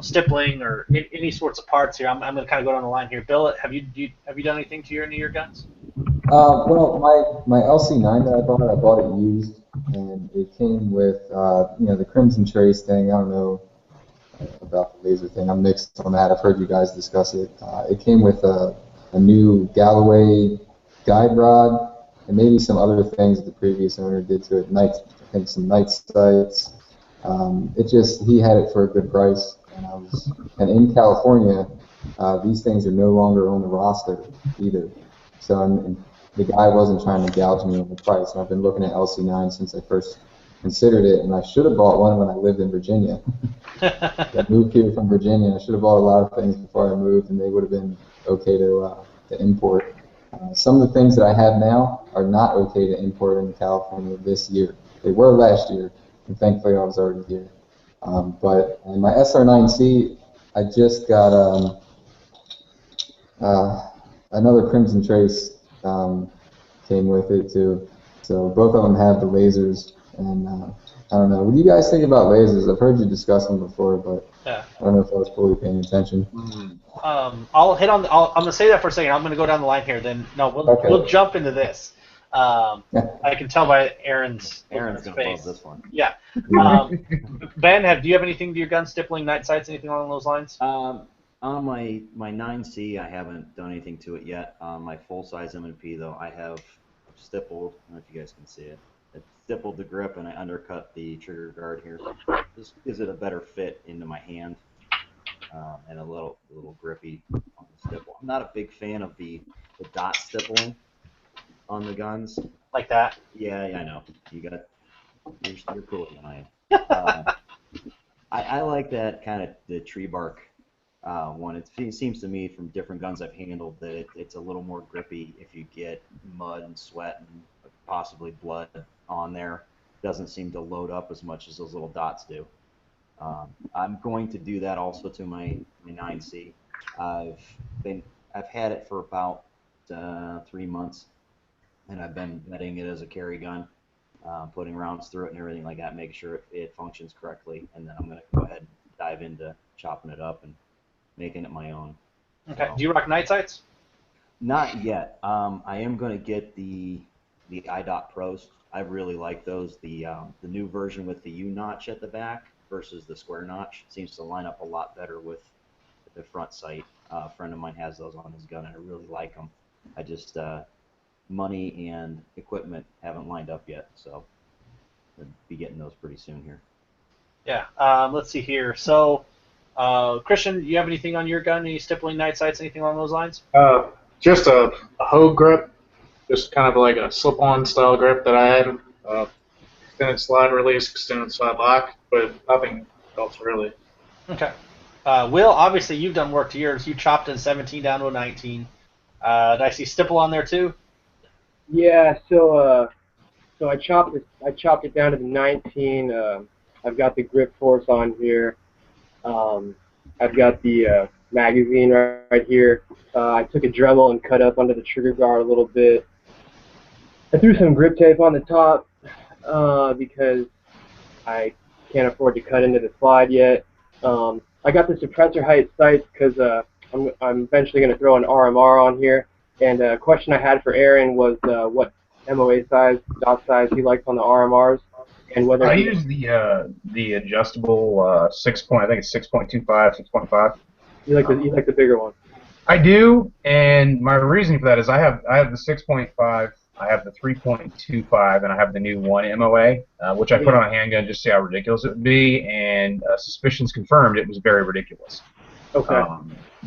stippling or any sorts of parts here? I'm going to kind of go down the line here. Bill, have you done anything to any of your guns? Well, my LC9 that I bought it used, and it came with the Crimson Trace thing. I don't know about the laser thing. I'm mixed on that. I've heard you guys discuss it. It came with a new Galloway guide rod and maybe some other things that the previous owner did to it. I think some night sights. He had it for a good price, and in California, these things are no longer on the roster either. So the guy wasn't trying to gouge me on the price. And I've been looking at LC9 since I first considered it, and I should have bought one when I lived in Virginia. I moved here from Virginia. I should have bought a lot of things before I moved, and they would have been okay to import. Some of the things that I have now are not okay to import into California this year. They were last year, and thankfully I was already here. But in my SR9C, I just got another Crimson Trace came with it too. So both of them have the lasers, and I don't know. What do you guys think about lasers? I've heard you discuss them before, but Yeah. I don't know if I was fully paying attention. I'll hit on. I'm going to say that for a second. I'm going to go down the line here. Then we'll jump into this. I can tell by Aaron's Aaron's going to love this one. Yeah. Ben, do you have anything to your gun? Stippling, night sights, anything along those lines? On my 9C, I haven't done anything to it yet. On my full-size M&P, though, I have stippled. I don't know if you guys can see it. I stippled the grip and I undercut the trigger guard here. This gives it a better fit into my hand and a little grippy on the stipple. I'm not a big fan of the dot stippling on the guns. Like that? Yeah, I know. You're cooler than I am. I like that kind of the tree bark one. It seems to me from different guns I've handled that it's a little more grippy if you get mud and sweat and possibly blood on there. Doesn't seem to load up as much as those little dots do. I'm going to do that also to my 9C. I've had it for about 3 months, and I've been vetting it as a carry gun, putting rounds through it and everything like that, make sure it functions correctly, and then I'm going to go ahead and dive into chopping it up and making it my own. Okay. So, do you rock night sights? Not yet. I am going to get the iDot Pros. I really like those. The new version with the U-notch at the back versus the square notch seems to line up a lot better with the front sight. A friend of mine has those on his gun, and I really like them. I just money and equipment haven't lined up yet, so I'll be getting those pretty soon here. Yeah. Let's see here. So, Christian, do you have anything on your gun? Any stippling, night sights, anything along those lines? Just a Hogue grip, just kind of like a slip-on style grip that I had. Extended slide release, extended slide lock, but nothing else really. Okay. Will, obviously you've done work to yours. You chopped in 17 down to a 19. Did I see stipple on there too? Yeah, so I chopped it down to the 19. I've got the grip force on here. I've got the magazine right here. I took a Dremel and cut up under the trigger guard a little bit. I threw some grip tape on the top because I can't afford to cut into the slide yet. I got the suppressor height sights because I'm eventually going to throw an RMR on here. And a question I had for Aaron was what MOA size, dot size he likes on the RMRs, and whether I use the adjustable 6 point. I think it's 6.25, 6.5. You like the bigger one. I do, and my reasoning for that is I have the 6.5, I have the 3.25, and I have the new 1 MOA, which I put on a handgun just to see how ridiculous it would be, and suspicions confirmed it was very ridiculous. Okay.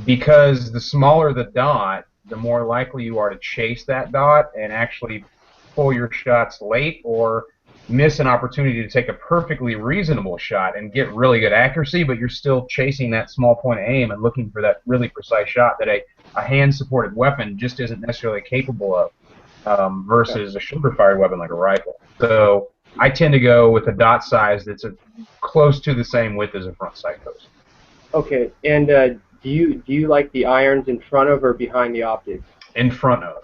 Because the smaller the dot, the more likely you are to chase that dot and actually pull your shots late or miss an opportunity to take a perfectly reasonable shot and get really good accuracy, but you're still chasing that small point of aim and looking for that really precise shot that a hand-supported weapon just isn't necessarily capable of versus a shoulder-fired weapon like a rifle. So I tend to go with a dot size that's close to the same width as a front sight post. Okay, and Do you like the irons in front of or behind the optics? In front of.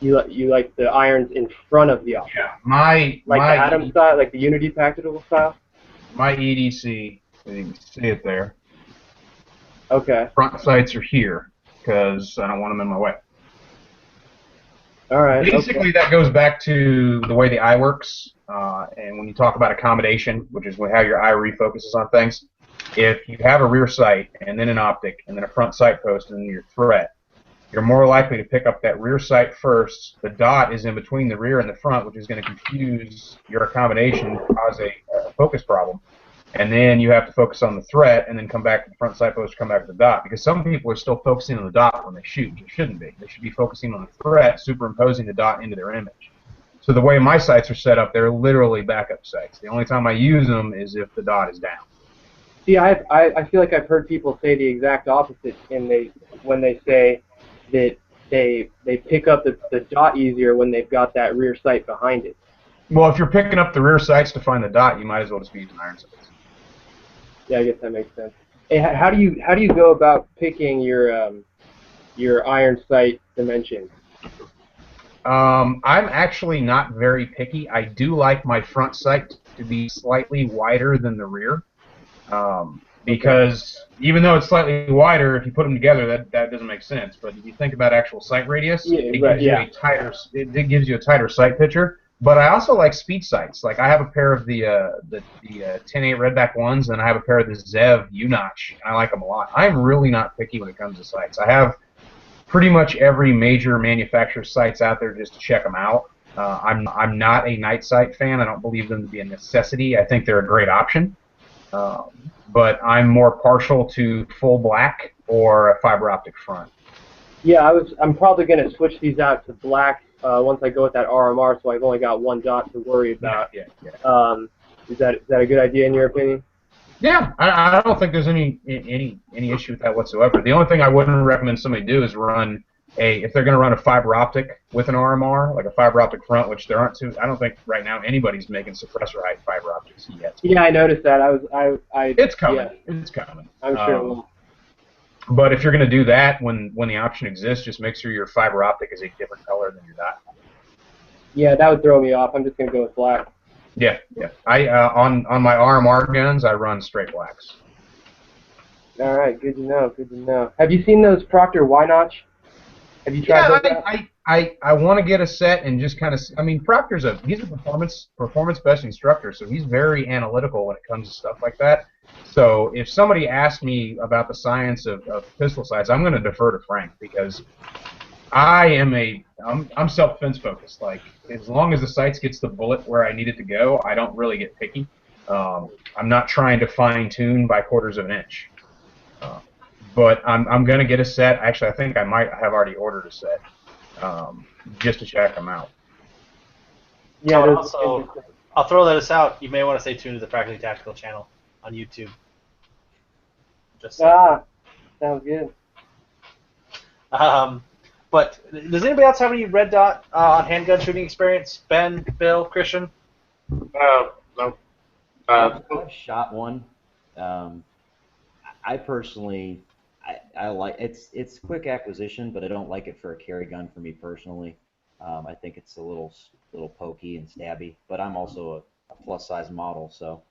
You like the irons in front of the optics? Yeah, my Like the Atom style, like the Unity Tactical style? My EDC, you can see it there. Okay. Front sights are here because I don't want them in my way. All right. Basically, that goes back to the way the eye works. And when you talk about accommodation, which is how your eye refocuses on things, if you have a rear sight and then an optic and then a front sight post and then your threat, you're more likely to pick up that rear sight first. The dot is in between the rear and the front, which is going to confuse your accommodation, cause a focus problem. And then you have to focus on the threat and then come back to the front sight post or come back to the dot. Because some people are still focusing on the dot when they shoot. They shouldn't be. They should be focusing on the threat, superimposing the dot into their image. So the way my sights are set up, they're literally backup sights. The only time I use them is if the dot is down. See, I feel like I've heard people say the exact opposite when they say that they pick up the dot easier when they've got that rear sight behind it. Well, if you're picking up the rear sights to find the dot, you might as well just be using iron sights. Yeah, I guess that makes sense. Hey, how do you go about picking your iron sight dimension? I'm actually not very picky. I do like my front sight to be slightly wider than the rear, because even though it's slightly wider, if you put them together, that doesn't make sense. But if you think about actual sight radius, it gives you a tighter sight picture. But I also like speed sights. Like I have a pair of the 10-8 Redback ones, and I have a pair of the Zev U-Notch, and I like them a lot. I'm really not picky when it comes to sights. I have pretty much every major manufacturer's sights out there just to check them out. I'm not a night sight fan. I don't believe them to be a necessity. I think they're a great option. But I'm more partial to full black or a fiber optic front. Yeah, I'm probably going to switch these out to black once I go with that RMR, so I've only got one dot to worry about. Yeah. Is that a good idea in your opinion? Yeah, I don't think there's any issue with that whatsoever. The only thing I wouldn't recommend somebody do is run if they're going to run a fiber optic with an RMR, like a fiber optic front, which there aren't too. I don't think right now anybody's making suppressor height fiber optics yet. Yeah, I noticed that. It's coming. Yeah. It's coming. I'm sure it will. But if you're going to do that, when the option exists, just make sure your fiber optic is a different color than your dot. Yeah, that would throw me off. I'm just going to go with black. Yeah. I on my RMR guns, I run straight blacks. All right, good to know. Have you seen those Proctor Y-Notch? Have you tried those out? I want to get a set and just kind of. I mean, Proctor's he's a performance best instructor, so he's very analytical when it comes to stuff like that. So if somebody asked me about the science of pistol sights, I'm going to defer to Frank because I'm self-defense focused. Like as long as the sights gets the bullet where I need it to go, I don't really get picky. I'm not trying to fine-tune by quarters of an inch. But I'm going to get a set. Actually, I think I might have already ordered a set just to check them out. Yeah. Also, I'll throw this out. You may want to stay tuned to the Practically Tactical channel on YouTube. Sounds good. But does anybody else have any red dot on handgun shooting experience? Ben, Bill, Christian? No. I've shot one. I personally, I like it's quick acquisition, but I don't like it for a carry gun for me personally. I think it's a little pokey and stabby, but I'm also a plus size model, so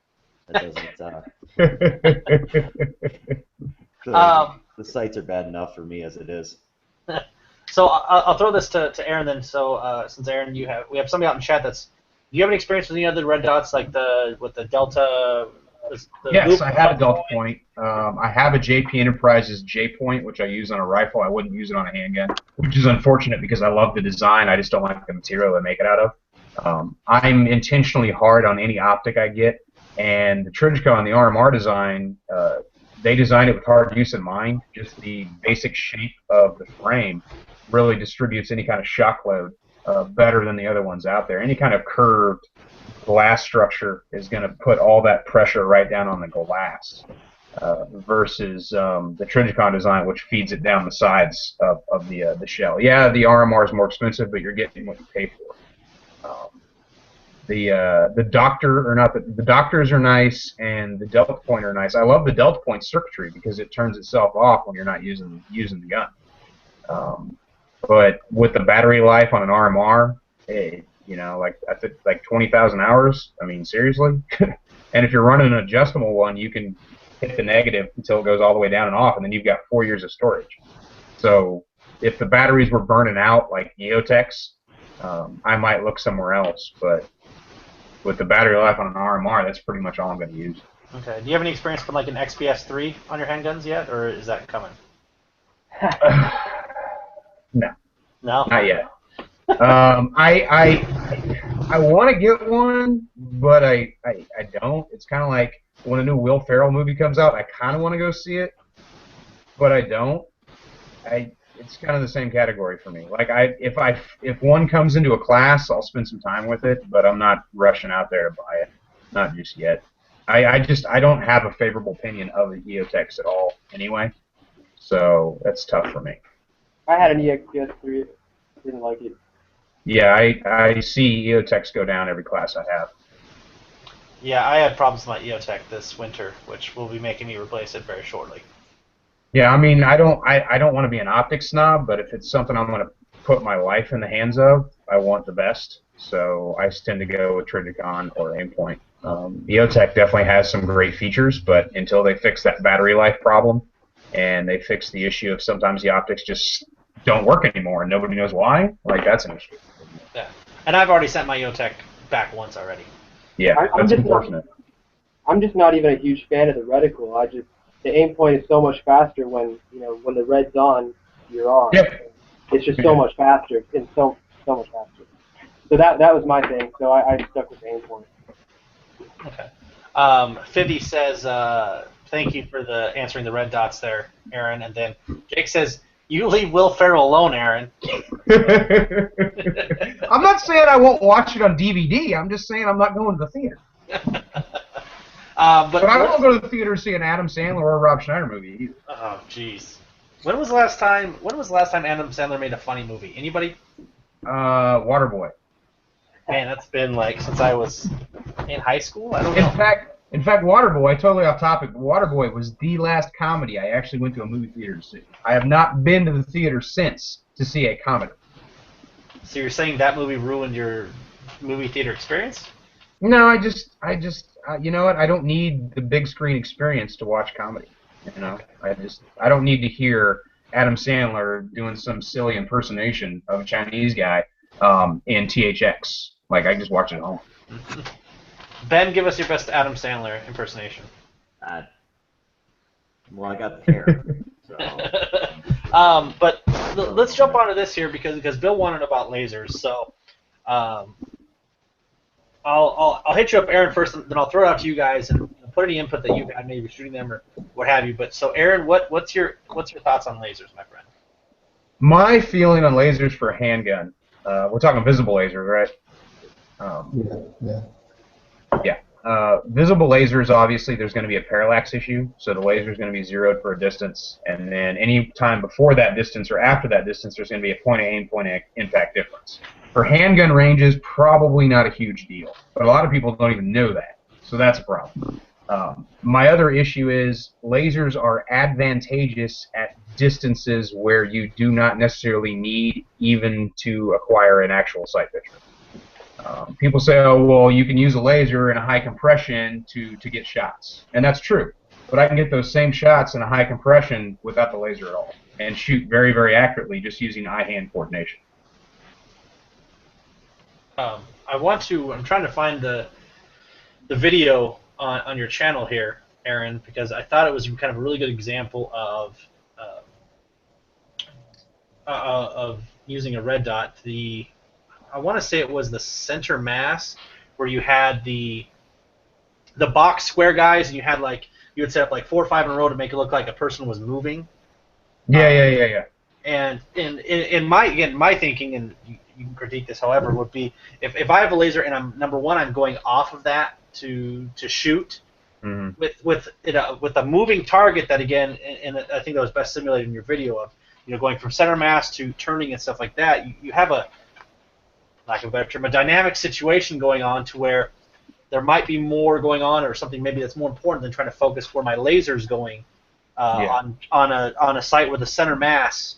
that doesn't. The sights are bad enough for me as it is. So I'll throw this to Aaron then. So since Aaron, we have somebody out in chat that's. Do you have any experience with any other red dots like with the Delta? Yes, I have a Delta point. I have a JP Enterprises J point, which I use on a rifle. I wouldn't use it on a handgun, which is unfortunate because I love the design. I just don't like the material they make it out of. I'm intentionally hard on any optic I get, and the Trijicon on the RMR design, they designed it with hard use in mind. Just the basic shape of the frame really distributes any kind of shock load better than the other ones out there. Any kind of curved glass structure is going to put all that pressure right down on the glass versus the Trijicon design, which feeds it down the sides of the shell. Yeah, the RMR is more expensive, but you're getting what you pay for. The doctor or not the doctors are nice, and the delta point are nice. I love the delta point circuitry because it turns itself off when you're not using the gun. But with the battery life on an RMR, like I think like 20,000 hours. I mean, seriously. And if you're running an adjustable one, you can hit the negative until it goes all the way down and off, and then you've got 4 years of storage. So if the batteries were burning out like EOTech's, I might look somewhere else. But with the battery life on an RMR, that's pretty much all I'm going to use. Okay. Do you have any experience with like an XPS-3 on your handguns yet, or is that coming? No. No? Not yet. I want to get one, but I don't. It's kind of like when a new Will Ferrell movie comes out, I kind of want to go see it, but I don't. It's kind of the same category for me. Like if one comes into a class, I'll spend some time with it, but I'm not rushing out there to buy it. Not just yet. I don't have a favorable opinion of the EOTechs at all anyway, so that's tough for me. I had an EXPS-3. Didn't like it. Yeah, I see EOTechs go down every class I have. Yeah, I had problems with my EOTech this winter, which will be making me replace it very shortly. Yeah, I mean, I don't want to be an optics snob, but if it's something I'm going to put my life in the hands of, I want the best. So I tend to go with Trijicon or Aimpoint. EOTech definitely has some great features, but until they fix that battery life problem, and they fix the issue of sometimes the optics just don't work anymore and nobody knows why, like that's an issue. Yeah, and I've already sent my EOTech back once already. Yeah, that's unfortunate. I'm just not even a huge fan of the reticle. The aim point is so much faster when the red's on, you're on. Yep. It's just so much faster. It's so much faster. So that was my thing. So I stuck with the aim point. Okay. Fibby says, thank you for answering the red dots there, Aaron. And then Jake says, you leave Will Ferrell alone, Aaron. I'm not saying I won't watch it on DVD. I'm just saying I'm not going to the theater. But I won't go to the theater to see an Adam Sandler or a Rob Schneider movie either. Oh, jeez. When was the last time Adam Sandler made a funny movie? Anybody? Waterboy. Man, that's been like since I was in high school. I don't know. In fact, Waterboy, totally off topic, but Waterboy was the last comedy I actually went to a movie theater to see. I have not been to the theater since to see a comedy. So you're saying that movie ruined your movie theater experience? No, I just you know what? I don't need the big screen experience to watch comedy. You know, I don't need to hear Adam Sandler doing some silly impersonation of a Chinese guy in THX. Like, I just watch it at home. Ben, give us your best Adam Sandler impersonation. Well, I got the hair. So. But let's jump onto this here because Bill wanted about lasers. So I'll hit you up, Aaron, first, and then I'll throw it out to you guys and put any input that you've had, maybe shooting them or what have you. But so, Aaron, what's your thoughts on lasers, my friend? My feeling on lasers for a handgun. We're talking visible lasers, right? Yeah. Visible lasers, obviously, there's going to be a parallax issue, so the laser is going to be zeroed for a distance, and then any time before that distance or after that distance, there's going to be a point of aim, point of impact difference. For handgun ranges, probably not a huge deal, but a lot of people don't even know that, so that's a problem. My other issue is lasers are advantageous at distances where you do not necessarily need even to acquire an actual sight picture. People say, oh, well, you can use a laser in a high compression to get shots. And that's true. But I can get those same shots in a high compression without the laser at all and shoot very, very accurately just using eye-hand coordination. I'm trying to find the video on your channel here, Aaron, because I thought it was kind of a really good example of using a red dot. I want to say it was the center mass where you had the box square guys, and you would set up like 4 or 5 in a row to make it look like a person was moving. Yeah. And in my thinking, and you can critique this however, would be if I have a laser and I'm going off of that to shoot with a moving target that, again, and I think that was best simulated in your video of going from center mass to turning and stuff like that. You have lack of a better term, a dynamic situation going on to where there might be more going on or something maybe that's more important than trying to focus where my laser's going on a site where the center mass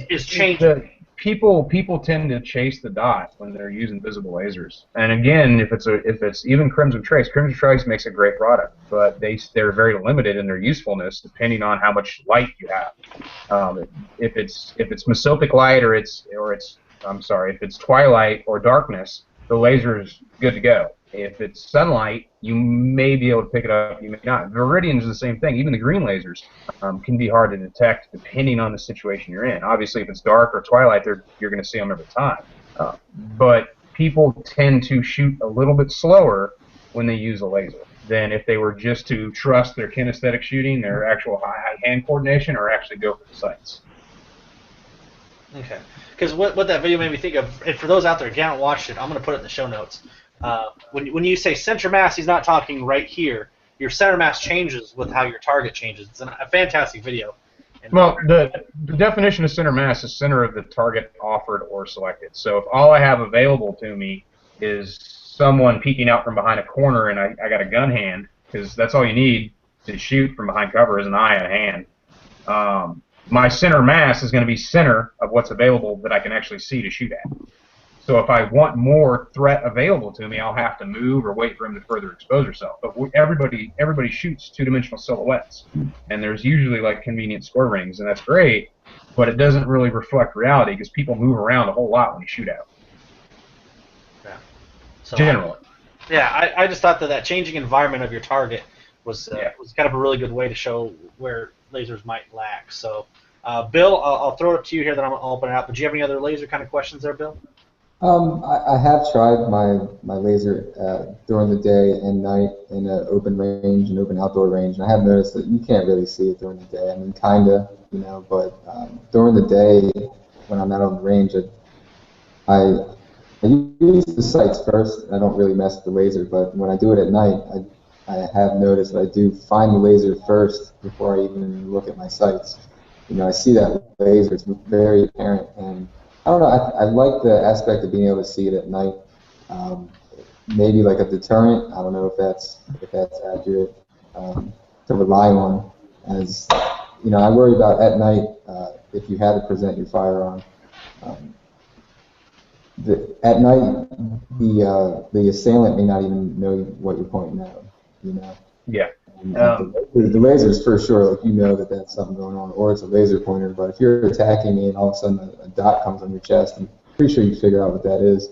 is changing. People tend to chase the dot when they're using visible lasers. And again, if it's even Crimson Trace makes a great product, but they're very limited in their usefulness depending on how much light you have. If it's mesopic light or if it's twilight or darkness, the laser is good to go. If it's sunlight, you may be able to pick it up, you may not. Viridian is the same thing. Even the green lasers can be hard to detect depending on the situation you're in. Obviously, if it's dark or twilight, you're going to see them every time. But people tend to shoot a little bit slower when they use a laser than if they were just to trust their kinesthetic shooting, their actual hand coordination, or actually go for the sights. Okay. Because what that video made me think of, and for those out there who haven't watched it, I'm going to put it in the show notes. When you say center mass, he's not talking right here. Your center mass changes with how your target changes. It's a fantastic video. Well, the definition of center mass is center of the target offered or selected. So if all I have available to me is someone peeking out from behind a corner and I got a gun hand, because that's all you need to shoot from behind cover is an eye and a hand. My center mass is going to be center of what's available that I can actually see to shoot at. So if I want more threat available to me, I'll have to move or wait for him to further expose herself. But everybody shoots two-dimensional silhouettes, and there's usually like convenient score rings, and that's great, but it doesn't really reflect reality because people move around a whole lot when you shoot out. Yeah. So generally. I just thought that changing environment of your target was kind of a really good way to show where lasers might lack. So, Bill, I'll throw it to you here, then I'll open it up. But do you have any other laser kind of questions there, Bill? I have tried my laser during the day and night in an open range, an open outdoor range, and I have noticed that you can't really see it during the day. I mean, kinda, but during the day when I'm out on the range, I use the sights first. I don't really mess with the laser, but when I do it at night, I have noticed that I do find the laser first before I even look at my sights. I see that laser; it's very apparent, and I don't know. I like the aspect of being able to see it at night. Maybe like a deterrent. I don't know if that's accurate to rely on. As I worry about at night if you had to present your firearm. At night, the assailant may not even know what you're pointing at. Yeah. The laser's for sure, like that's something going on, or it's a laser pointer. But if you're attacking me and all of a sudden a dot comes on your chest, I'm pretty sure you figure out what that is.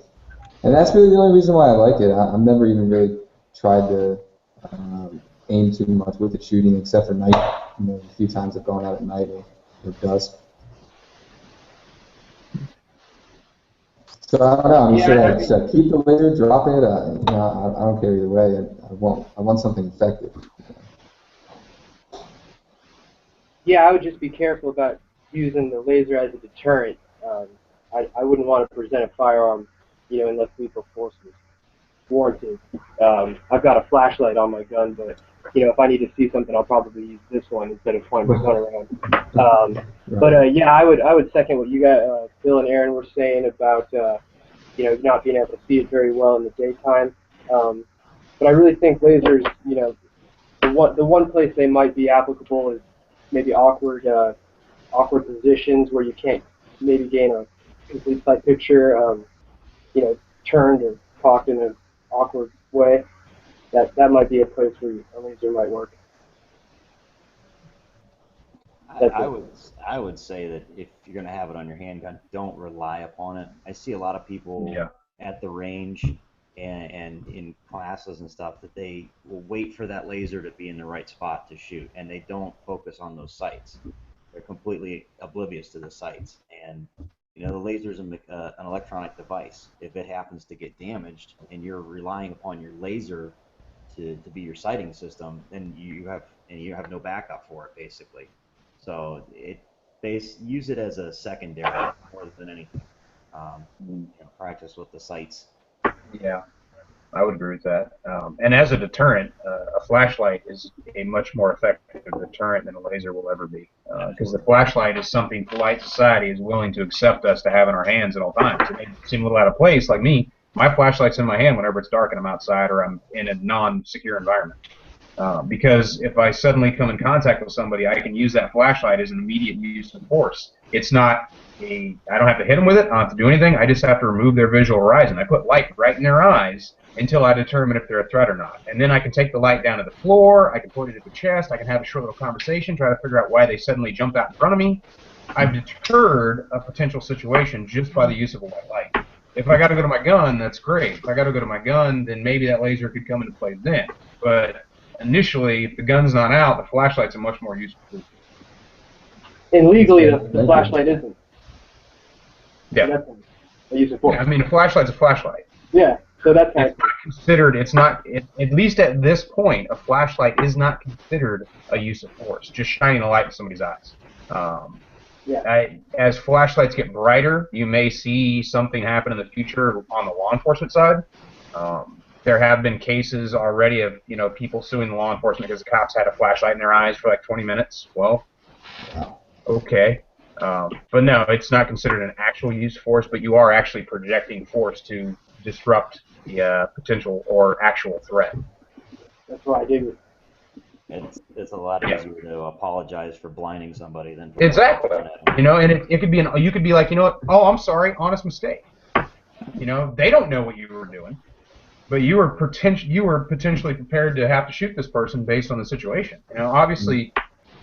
And that's really the only reason why I like it. I've never even really tried to aim too much with the shooting, except for night. A few times I've gone out at night or dusk. So I don't know. I'm should I keep the laser, drop it? I don't care either way. I want something effective. Yeah, I would just be careful about using the laser as a deterrent. I wouldn't want to present a firearm, unless lethal force was warranted. I've got a flashlight on my gun, but if I need to see something, I'll probably use this one instead of pointing my gun around. But I would second what you got, Bill and Aaron were saying about not being able to see it very well in the daytime. But I really think lasers, the one place they might be applicable is maybe awkward positions where you can't maybe gain a complete sight picture, turned or cocked in an awkward way. That might be a place where a laser might work. I would say that if you're going to have it on your handgun, don't rely upon it. I see a lot of people at the range and in classes and stuff that they will wait for that laser to be in the right spot to shoot, and they don't focus on those sights. They're completely oblivious to the sights. And the laser is an electronic device. If it happens to get damaged and you're relying upon your laser to be your sighting system, then you have no backup for it, basically. So use it as a secondary more than anything. Practice with the sights. Yeah. I would agree with that. And as a deterrent, a flashlight is a much more effective deterrent than a laser will ever be. Because the flashlight is something polite society is willing to accept us to have in our hands at all times. It may seem a little out of place, like me. My flashlight's in my hand whenever it's dark and I'm outside or I'm in a non-secure environment. Because if I suddenly come in contact with somebody, I can use that flashlight as an immediate use of force. It's not I don't have to hit them with it. I don't have to do anything. I just have to remove their visual horizon. I put light right in their eyes until I determine if they're a threat or not. And then I can take the light down to the floor. I can point it at the chest. I can have a short little conversation, try to figure out why they suddenly jumped out in front of me. I've deterred a potential situation just by the use of a white light. If I got to go to my gun, that's great. If I got to go to my gun, then maybe that laser could come into play then. But initially, if the gun's not out, the flashlight's a much more useful tool. And legally, the flashlight isn't. Yeah. That's a use of force. Yeah, I mean, a flashlight's a flashlight. Yeah. So that's kind It's not considered. It's not. At least at this point, a flashlight is not considered a use of force. Just shining a light in somebody's eyes. As flashlights get brighter, you may see something happen in the future on the law enforcement side. There have been cases already of people suing the law enforcement because the cops had a flashlight in their eyes for like 20 minutes. Well, okay. But no, it's not considered an actual use of force, but you are actually projecting force to disrupt the potential or actual threat. That's what I do. It's a lot easier to apologize for blinding somebody than for Exactly. And it could be you could be like, oh, I'm sorry, honest mistake. They don't know what you were doing, but you were potentially prepared to have to shoot this person based on the situation. Obviously,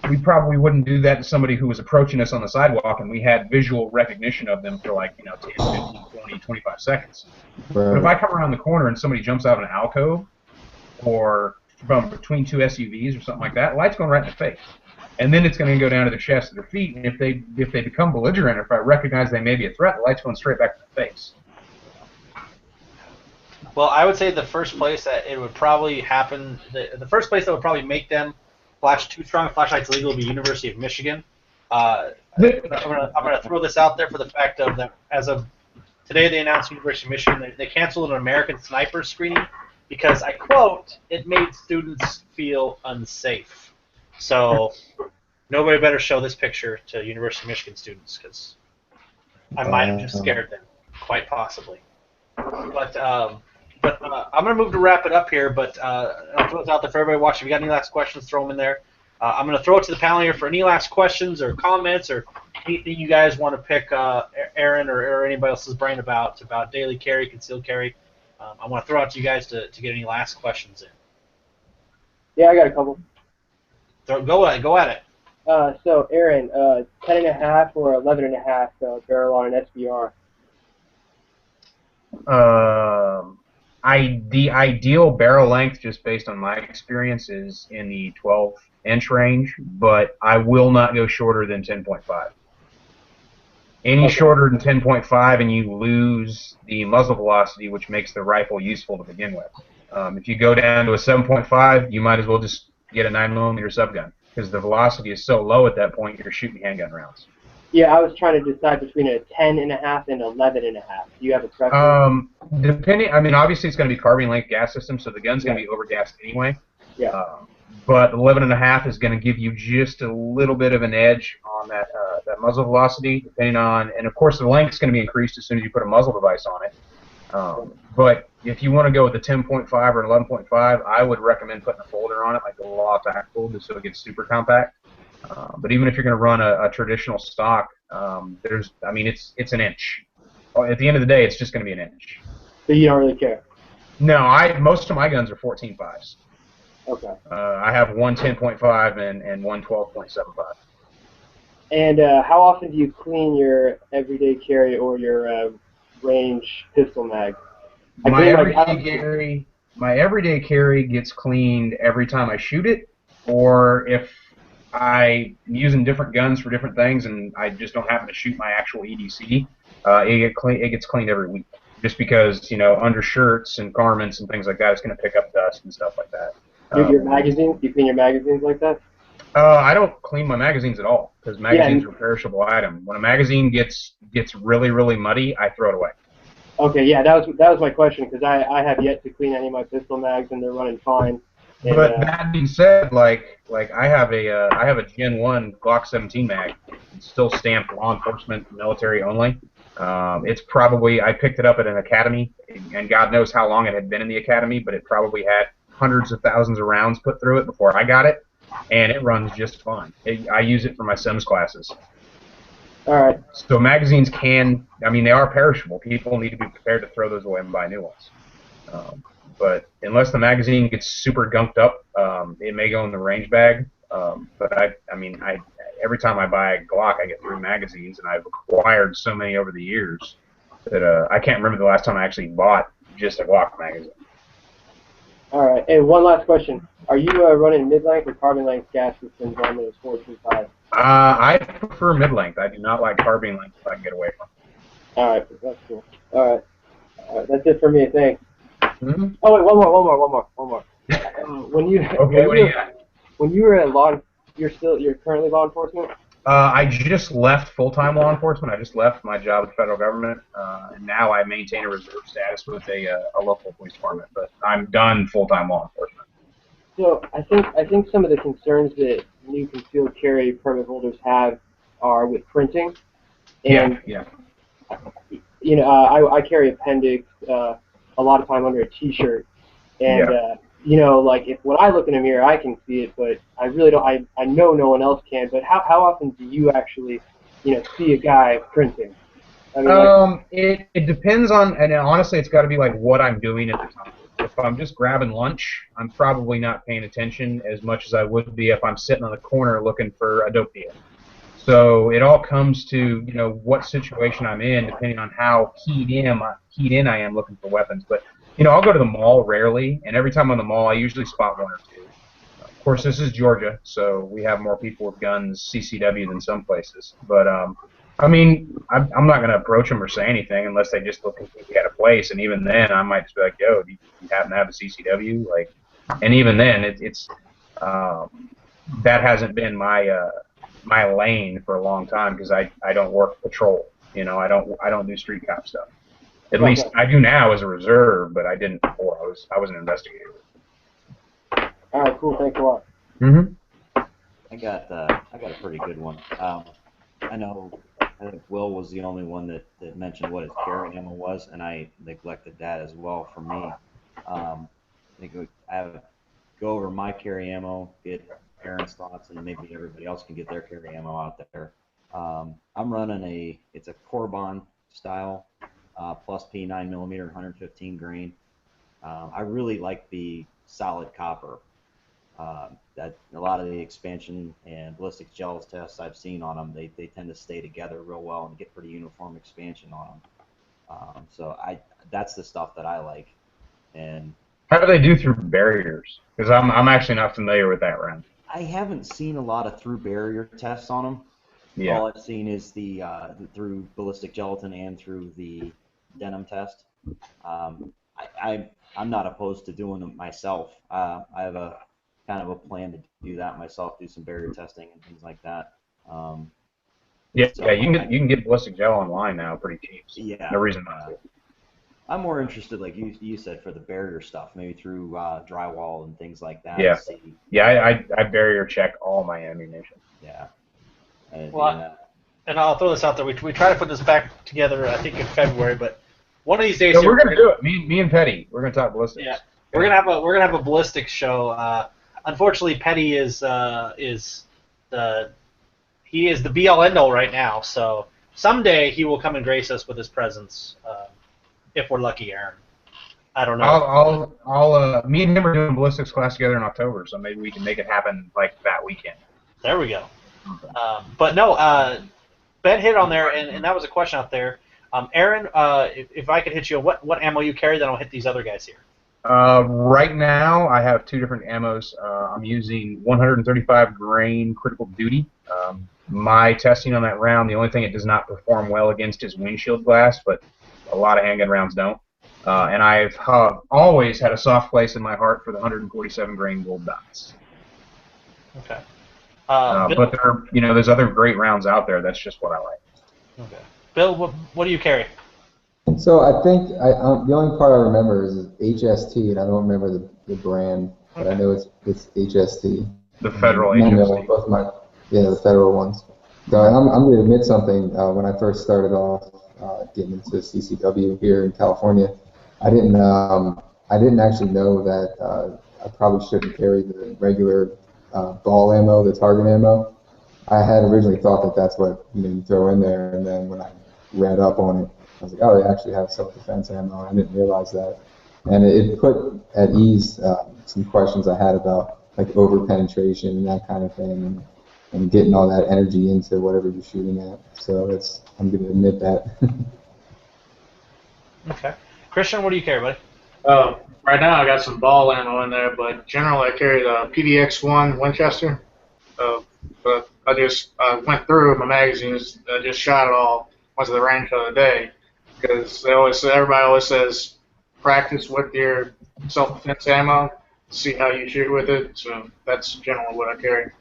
we probably wouldn't do that to somebody who was approaching us on the sidewalk and we had visual recognition of them for like 10, 15, 20, 25 seconds. Right. But if I come around the corner and somebody jumps out of an alcove or from between two SUVs or something like that, light's going right in the face. And then it's going to go down to their chest and their feet. And if they become belligerent, or if I recognize they may be a threat, the light's going straight back to the face. Well, I would say the first place that it would probably happen, the first place that would probably make them flash too strong flashlights legal would be University of Michigan. I'm gonna throw this out there for the fact of that as of today they announced University of Michigan they canceled an American Sniper screening because I quote it made students feel unsafe. So nobody better show this picture to University of Michigan students because I might have just scared them, quite possibly. But I'm going to move to wrap it up here, but I'll throw it out there for everybody watching. If you got any last questions, throw them in there. I'm going to throw it to the panel here for any last questions or comments or anything you guys want to pick Aaron or anybody else's brain about daily carry, concealed carry. I want to throw it out to you guys to get any last questions in. Yeah, I got a couple. Go at it. So, Aaron, 10.5 or 11.5 barrel on an SBR? The ideal barrel length, just based on my experience, is in the 12-inch range, but I will not go shorter than 10.5. Any shorter than 10.5 and you lose the muzzle velocity, which makes the rifle useful to begin with. If you go down to a 7.5, you might as well just get a 9mm subgun, because the velocity is so low at that point, you're shooting handgun rounds. Yeah, I was trying to decide between a 10.5 and 11.5. Do you have a preference? Depending, I mean, obviously it's going to be carbine length gas system, so the gun's going to be overgassed anyway. Yeah. But 11.5 is going to give you just a little bit of an edge on that muzzle velocity, depending on, and of course the length's going to be increased as soon as you put a muzzle device on it. But if you want to go with the 10.5 or 11.5, I would recommend putting a folder on it, like the Law Tactical, just so it gets super compact. But even if you're going to run a traditional stock, it's an inch. At the end of the day, it's just going to be an inch. So you don't really care? No, most of my guns are 14.5s. Okay. I have one 10.5 and one 12.75. And how often do you clean your everyday carry or your range pistol mag? My everyday carry gets cleaned every time I shoot it, or if I'm using different guns for different things and I just don't happen to shoot my actual EDC, it gets cleaned every week. Just because, undershirts and garments and things like that, it's going to pick up dust and stuff like that. Your magazines? Do you clean your magazines like that? I don't clean my magazines at all, because magazines are a perishable item. When a magazine gets really, really muddy, I throw it away. Okay, yeah, that was my question because I have yet to clean any of my pistol mags and they're running fine. And, But that being said, like I have a Gen 1 Glock 17 mag. It's still stamped law enforcement, military only. It's probably, I picked it up at an academy, and God knows how long it had been in the academy, but it probably had hundreds of thousands of rounds put through it before I got it, and it runs just fine. I use it for my Sims classes. all right. So magazines I mean, they are perishable. People need to be prepared to throw those away and buy new ones. But unless the magazine gets super gunked up, it may go in the range bag. But I mean, every time I buy a Glock, I get 3 magazines, and I've acquired so many over the years that I can't remember the last time I actually bought just a Glock magazine. All right. And one last question: are you running mid-length or carbon-length gas systems on those 425? I prefer mid-length. I do not like carbine length if I can get away from it. All right, that's cool. All right, that's it for me. Thanks. Mm-hmm. Oh wait, one more. When you when you were at you're currently law enforcement? I just left full-time law enforcement. I just left my job with the federal government, and now I maintain a reserve status with a local police department. But I'm done full-time law enforcement. So I think some of the concerns that new concealed carry permit holders have are with printing. And, Yeah. you know, I carry appendix a lot of time under a T-shirt, and you know, like when I look in a mirror, I can see it, but I really don't. I know no one else can. But how often do you actually, you know, see a guy printing? I mean, it depends on, and honestly, it's got to be like what I'm doing at the time. If I'm just grabbing lunch, I'm probably not paying attention as much as I would be if I'm sitting on the corner looking for a dope deal. So it all comes to, you know, what situation I'm in, depending on how keyed in I am looking for weapons. But, you know, I'll go to the mall rarely, and every time I'm in the mall, I usually spot 1 or 2. Of course, this is Georgia, so we have more people with guns, CCW, than some places. But, I mean, I'm not going to approach them or say anything unless they just look at a place, and even then, I might just be like, yo, do you happen to have a CCW? Like, and even then, that hasn't been my lane for a long time because I don't work patrol. You know, I don't do street cop stuff. At least I do now as a reserve, but I didn't before. I was an investigator. all right, cool. Thanks a lot. Mm-hmm. I got a pretty good one. I think Will was the only one that mentioned what his carry ammo was, and I neglected that as well for me. I think I go over my carry ammo, get Aaron's thoughts, and maybe everybody else can get their carry ammo out there. I'm running it's a Corbon style plus P 9mm 115 grain. I really like the solid copper. That a lot of the expansion and ballistic gels tests I've seen on them, they tend to stay together real well and get pretty uniform expansion on them. So that's the stuff that I like. And How do they do through barriers? Because I'm actually not familiar with that round. I haven't seen a lot of through barrier tests on them. Yeah. All I've seen is the through ballistic gelatin and through the denim test. I'm not opposed to doing them myself. I have a kind of a plan to do that myself, do some barrier testing and things like that. You can get ballistic gel online now pretty cheap. So yeah. No reason not to. I'm more interested, like you said, for the barrier stuff, maybe through drywall and things like that. Yeah. I barrier check all my ammunition. Yeah. And I'll throw this out there. We try to put this back together, I think, in February, but one of these days. So we're gonna do it. Me and Petty. We're gonna talk ballistics. Yeah. We're gonna have a ballistics show. Unfortunately, Petty is the be-all end-all right now. So someday he will come and grace us with his presence, if we're lucky, Aaron. I don't know. I'll me and him are doing ballistics class together in October, so maybe we can make it happen like that weekend. There we go. But no, Ben hit on there, and that was a question out there. Aaron, if I could hit you, what ammo you carry, then I'll hit these other guys here. Right now, I have 2 different ammos. I'm using 135 grain critical duty. My testing on that round, the only thing it does not perform well against is windshield glass, but a lot of handgun rounds don't. And I've always had a soft place in my heart for the 147 grain gold dots. Okay. But there's other great rounds out there. That's just what I like. Okay. Bill, what do you carry? So I think the only part I remember is HST, and I don't remember the brand, but I know it's HST. The federal And I know HST. both the federal ones. So I'm going to admit something. When I first started off getting into CCW here in California, I didn't actually know that I probably shouldn't carry the regular ball ammo, the target ammo. I had originally thought that that's what you throw in there, and then when I read up on it, I was like, oh, they actually have self-defense ammo. I didn't realize that, and it put at ease some questions I had about like over penetration and that kind of thing, and getting all that energy into whatever you're shooting at. So I'm going to admit that. Okay. Christian, what do you carry, buddy? Right now I got some ball ammo in there, but generally I carry the PDX-1 Winchester. But I went through my magazines. I just shot it all. Went to the range the other day because everybody always says practice with your self-defense ammo, see how you shoot with it. So that's generally what I carry.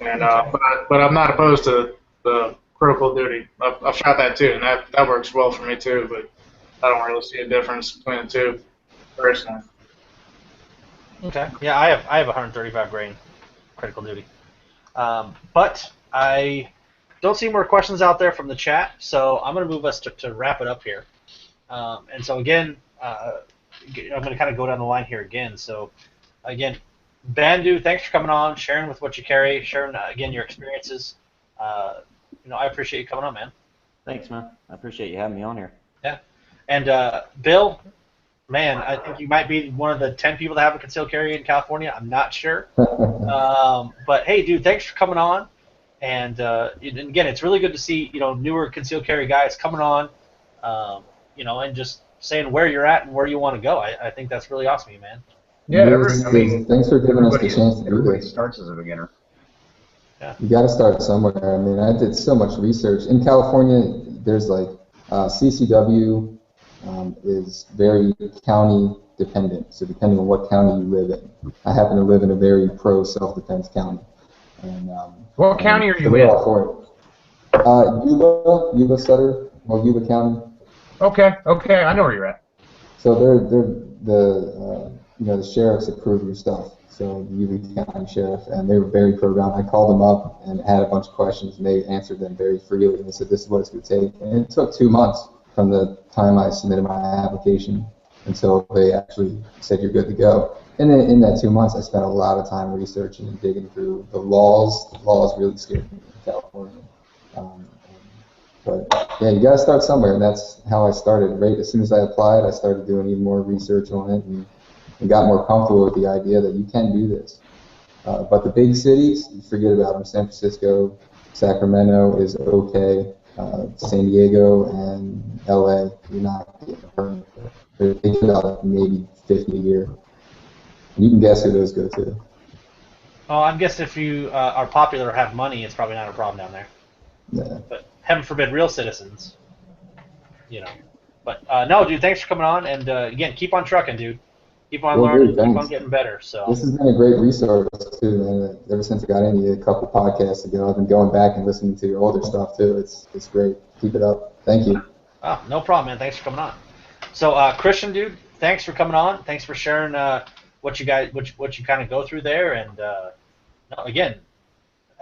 And but I'm not opposed to the critical duty. I've shot that too, and that works well for me too. But I don't really see a difference between the two personally. Okay. Yeah, I have 135 grain critical duty. But I don't see more questions out there from the chat, so I'm going to move us to wrap it up here. And so again, I'm going to kind of go down the line here again. So again, Bandu, thanks for coming on, sharing with what you carry, sharing again your experiences. I appreciate you coming on, man. Thanks, man. I appreciate you having me on here. Yeah. And Bill, man, I think you might be one of the 10 people that have a concealed carry in California. I'm not sure. But hey, dude, thanks for coming on. And again, it's really good to see newer concealed carry guys coming on, and just saying where you're at and where you want to go. I think that's really awesome, man. Yeah, thanks for giving us the chance to do everybody this. starts as a beginner. Yeah. You got to start somewhere. I mean, I did so much research. In California, there's like CCW is very county dependent. So depending on what county you live in, I happen to live in a very pro self-defense county. And what county are you we're in? all for it. Yuba Sutter, or Yuba County. Okay, I know where you're at. So the sheriffs approve your stuff. So the Yuba County Sheriff, and they were very pro-gun. I called them up and had a bunch of questions, and they answered them very freely. And they said, this is what it's going to take. And it took 2 months from the time I submitted my application until they actually said you're good to go. And then in that 2 months, I spent a lot of time researching and digging through the laws. The laws really scared me in California. But yeah, you got to start somewhere, and that's how I started. Right as soon as I applied, I started doing even more research on it and got more comfortable with the idea that you can do this. But the big cities, you forget about them. San Francisco, Sacramento is okay. San Diego and LA, you're not getting a permit. They give out maybe 50 a year. And you can guess who those go to. Oh, I'm guessing if you are popular or have money, it's probably not a problem down there. Yeah. But heaven forbid, real citizens, But no, dude, thanks for coming on, and again, keep on trucking, dude. Keep on learning, keep on getting better. So this has been a great resource too, man. Ever since I got into you a couple podcasts ago, I've been going back and listening to your older stuff too. It's great. Keep it up. Thank you. Oh, no problem, man. Thanks for coming on. So Christian, dude, thanks for coming on. Thanks for sharing what you kind of go through there. And again,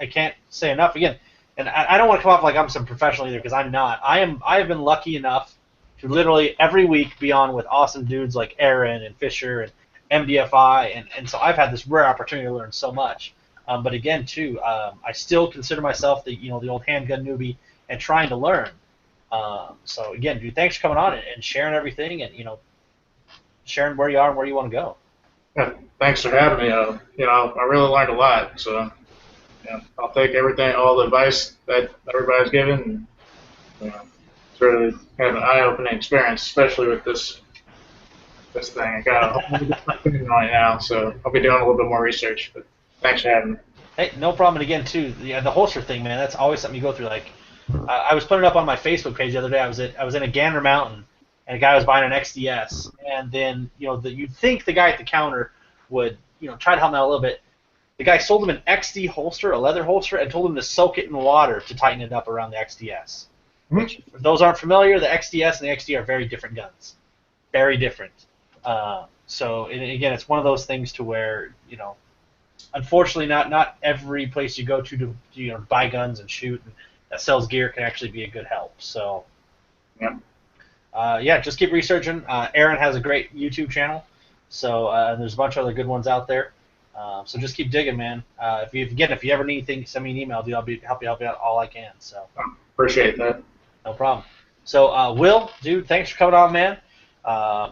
I can't say enough. Again, and I don't want to come off like I'm some professional either, because I'm not. I have been lucky enough to literally every week be on with awesome dudes like Aaron and Fisher and MDFI, and so I've had this rare opportunity to learn so much. But again, too, I still consider myself the old handgun newbie and trying to learn. So again, dude, thanks for coming on and sharing everything, and sharing where you are and where you want to go. Yeah, thanks for having me. I really learned a lot. So I'll take everything, all the advice that everybody's given. And, it's really kind of an eye-opening experience, especially with this thing. I got a whole different thing right now, so I'll be doing a little bit more research. But thanks for having me. Hey, no problem. And again, too, the holster thing, man, that's always something you go through. Like, I was putting it up on my Facebook page the other day. I was in a Gander Mountain, and a guy was buying an XDS, and then you'd think the guy at the counter would try to help him out a little bit. The guy sold him an XD holster, a leather holster, and told him to soak it in water to tighten it up around the XDS. Which, for those who aren't familiar, the XDS and the XD are very different guns. Very different. So, and again, it's one of those things to where, unfortunately, not every place you go to buy guns and shoot and that sells gear can actually be a good help. So, just keep researching. Aaron has a great YouTube channel, so there's a bunch of other good ones out there. So just keep digging, man. If you ever need anything, send me an email, dude. I'll help you out all I can. So Appreciate that. no problem. So Will, dude, thanks for coming on, man.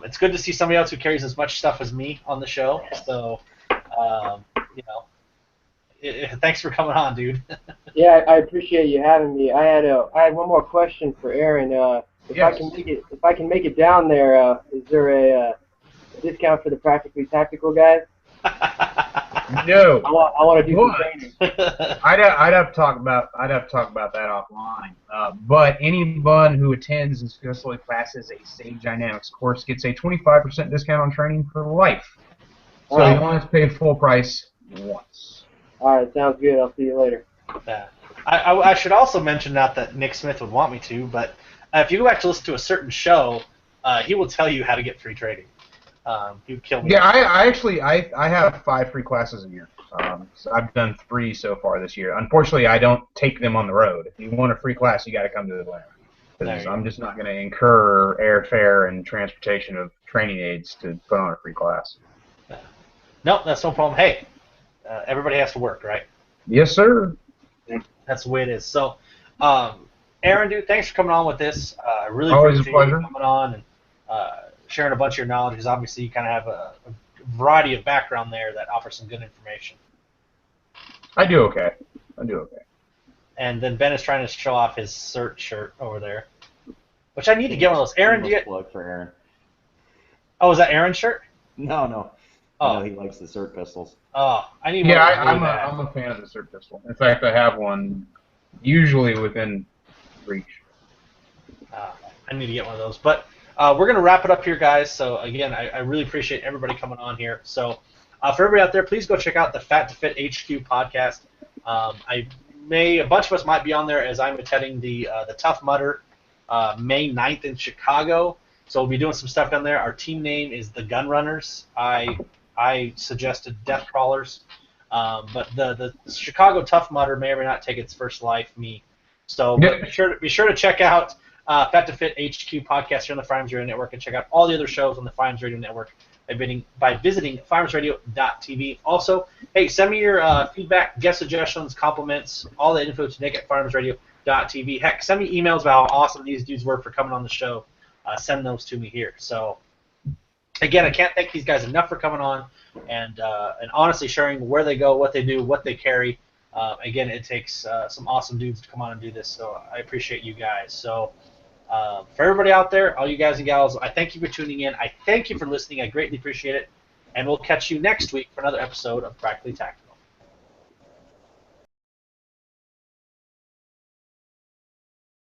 It's good to see somebody else who carries as much stuff as me on the show. So thanks for coming on, dude. Yeah, I appreciate you having me. I had one more question for Aaron. If I can make it down there, is there a discount for the practically tactical guys? No. I want to do some training. I'd have to talk about that offline. But anyone who attends and successfully passes a Sage Dynamics course gets a 25% discount on training for life. So you only have to pay full price once. All right, sounds good. I'll see you later. I should also mention, not that Nick Smith would want me to, but if you go back to listen to a certain show, he will tell you how to get free training. He would kill me. Yeah, I have 5 free classes a year. So I've done 3 so far this year. Unfortunately, I don't take them on the road. If you want a free class, you got to come to Atlanta. Because I'm just not going to incur airfare and transportation of training aids to put on a free class. No, that's no problem. Hey, everybody has to work, right? Yes, sir. That's the way it is. So, Aaron, dude, thanks for coming on with this. I really Always appreciate a pleasure. you coming on and sharing a bunch of your knowledge, because obviously you kind of have a variety of background there that offers some good information. I do okay. And then Ben is trying to show off his cert shirt over there, which I need to get one of those. Aaron, do you? Plug for Aaron. Oh, is that Aaron's shirt? No. Oh. No, he likes the cert pistols. Oh, I need one. Yeah, really bad. I'm a fan of the cert pistol. In fact, I have one usually within reach. I need to get one of those. But we're going to wrap it up here, guys. So, again, I really appreciate everybody coming on here. So, for everybody out there, please go check out the Fat to Fit HQ podcast. A bunch of us might be on there, as I'm attending the Tough Mudder May 9th in Chicago. So we'll be doing some stuff down there. Our team name is the Gun Runners. I suggested Death Crawlers. But the Chicago Tough Mudder may or may not take its first life, me. So be sure to check out Fat to Fit HQ podcast here on the Firearms Radio Network, and check out all the other shows on the Firearms Radio Network by visiting firearmsradio.tv. Also, hey, send me your feedback, guest suggestions, compliments, all the info to Nick at firearmsradio.tv. Heck, send me emails about how awesome these dudes were for coming on the show. Send those to me here. So, again, I can't thank these guys enough for coming on and honestly sharing where they go, what they do, what they carry. Again, it takes some awesome dudes to come on and do this, so I appreciate you guys. So, for everybody out there, all you guys and gals, I thank you for tuning in. I thank you for listening. I greatly appreciate it. And we'll catch you next week for another episode of Practically Tactical.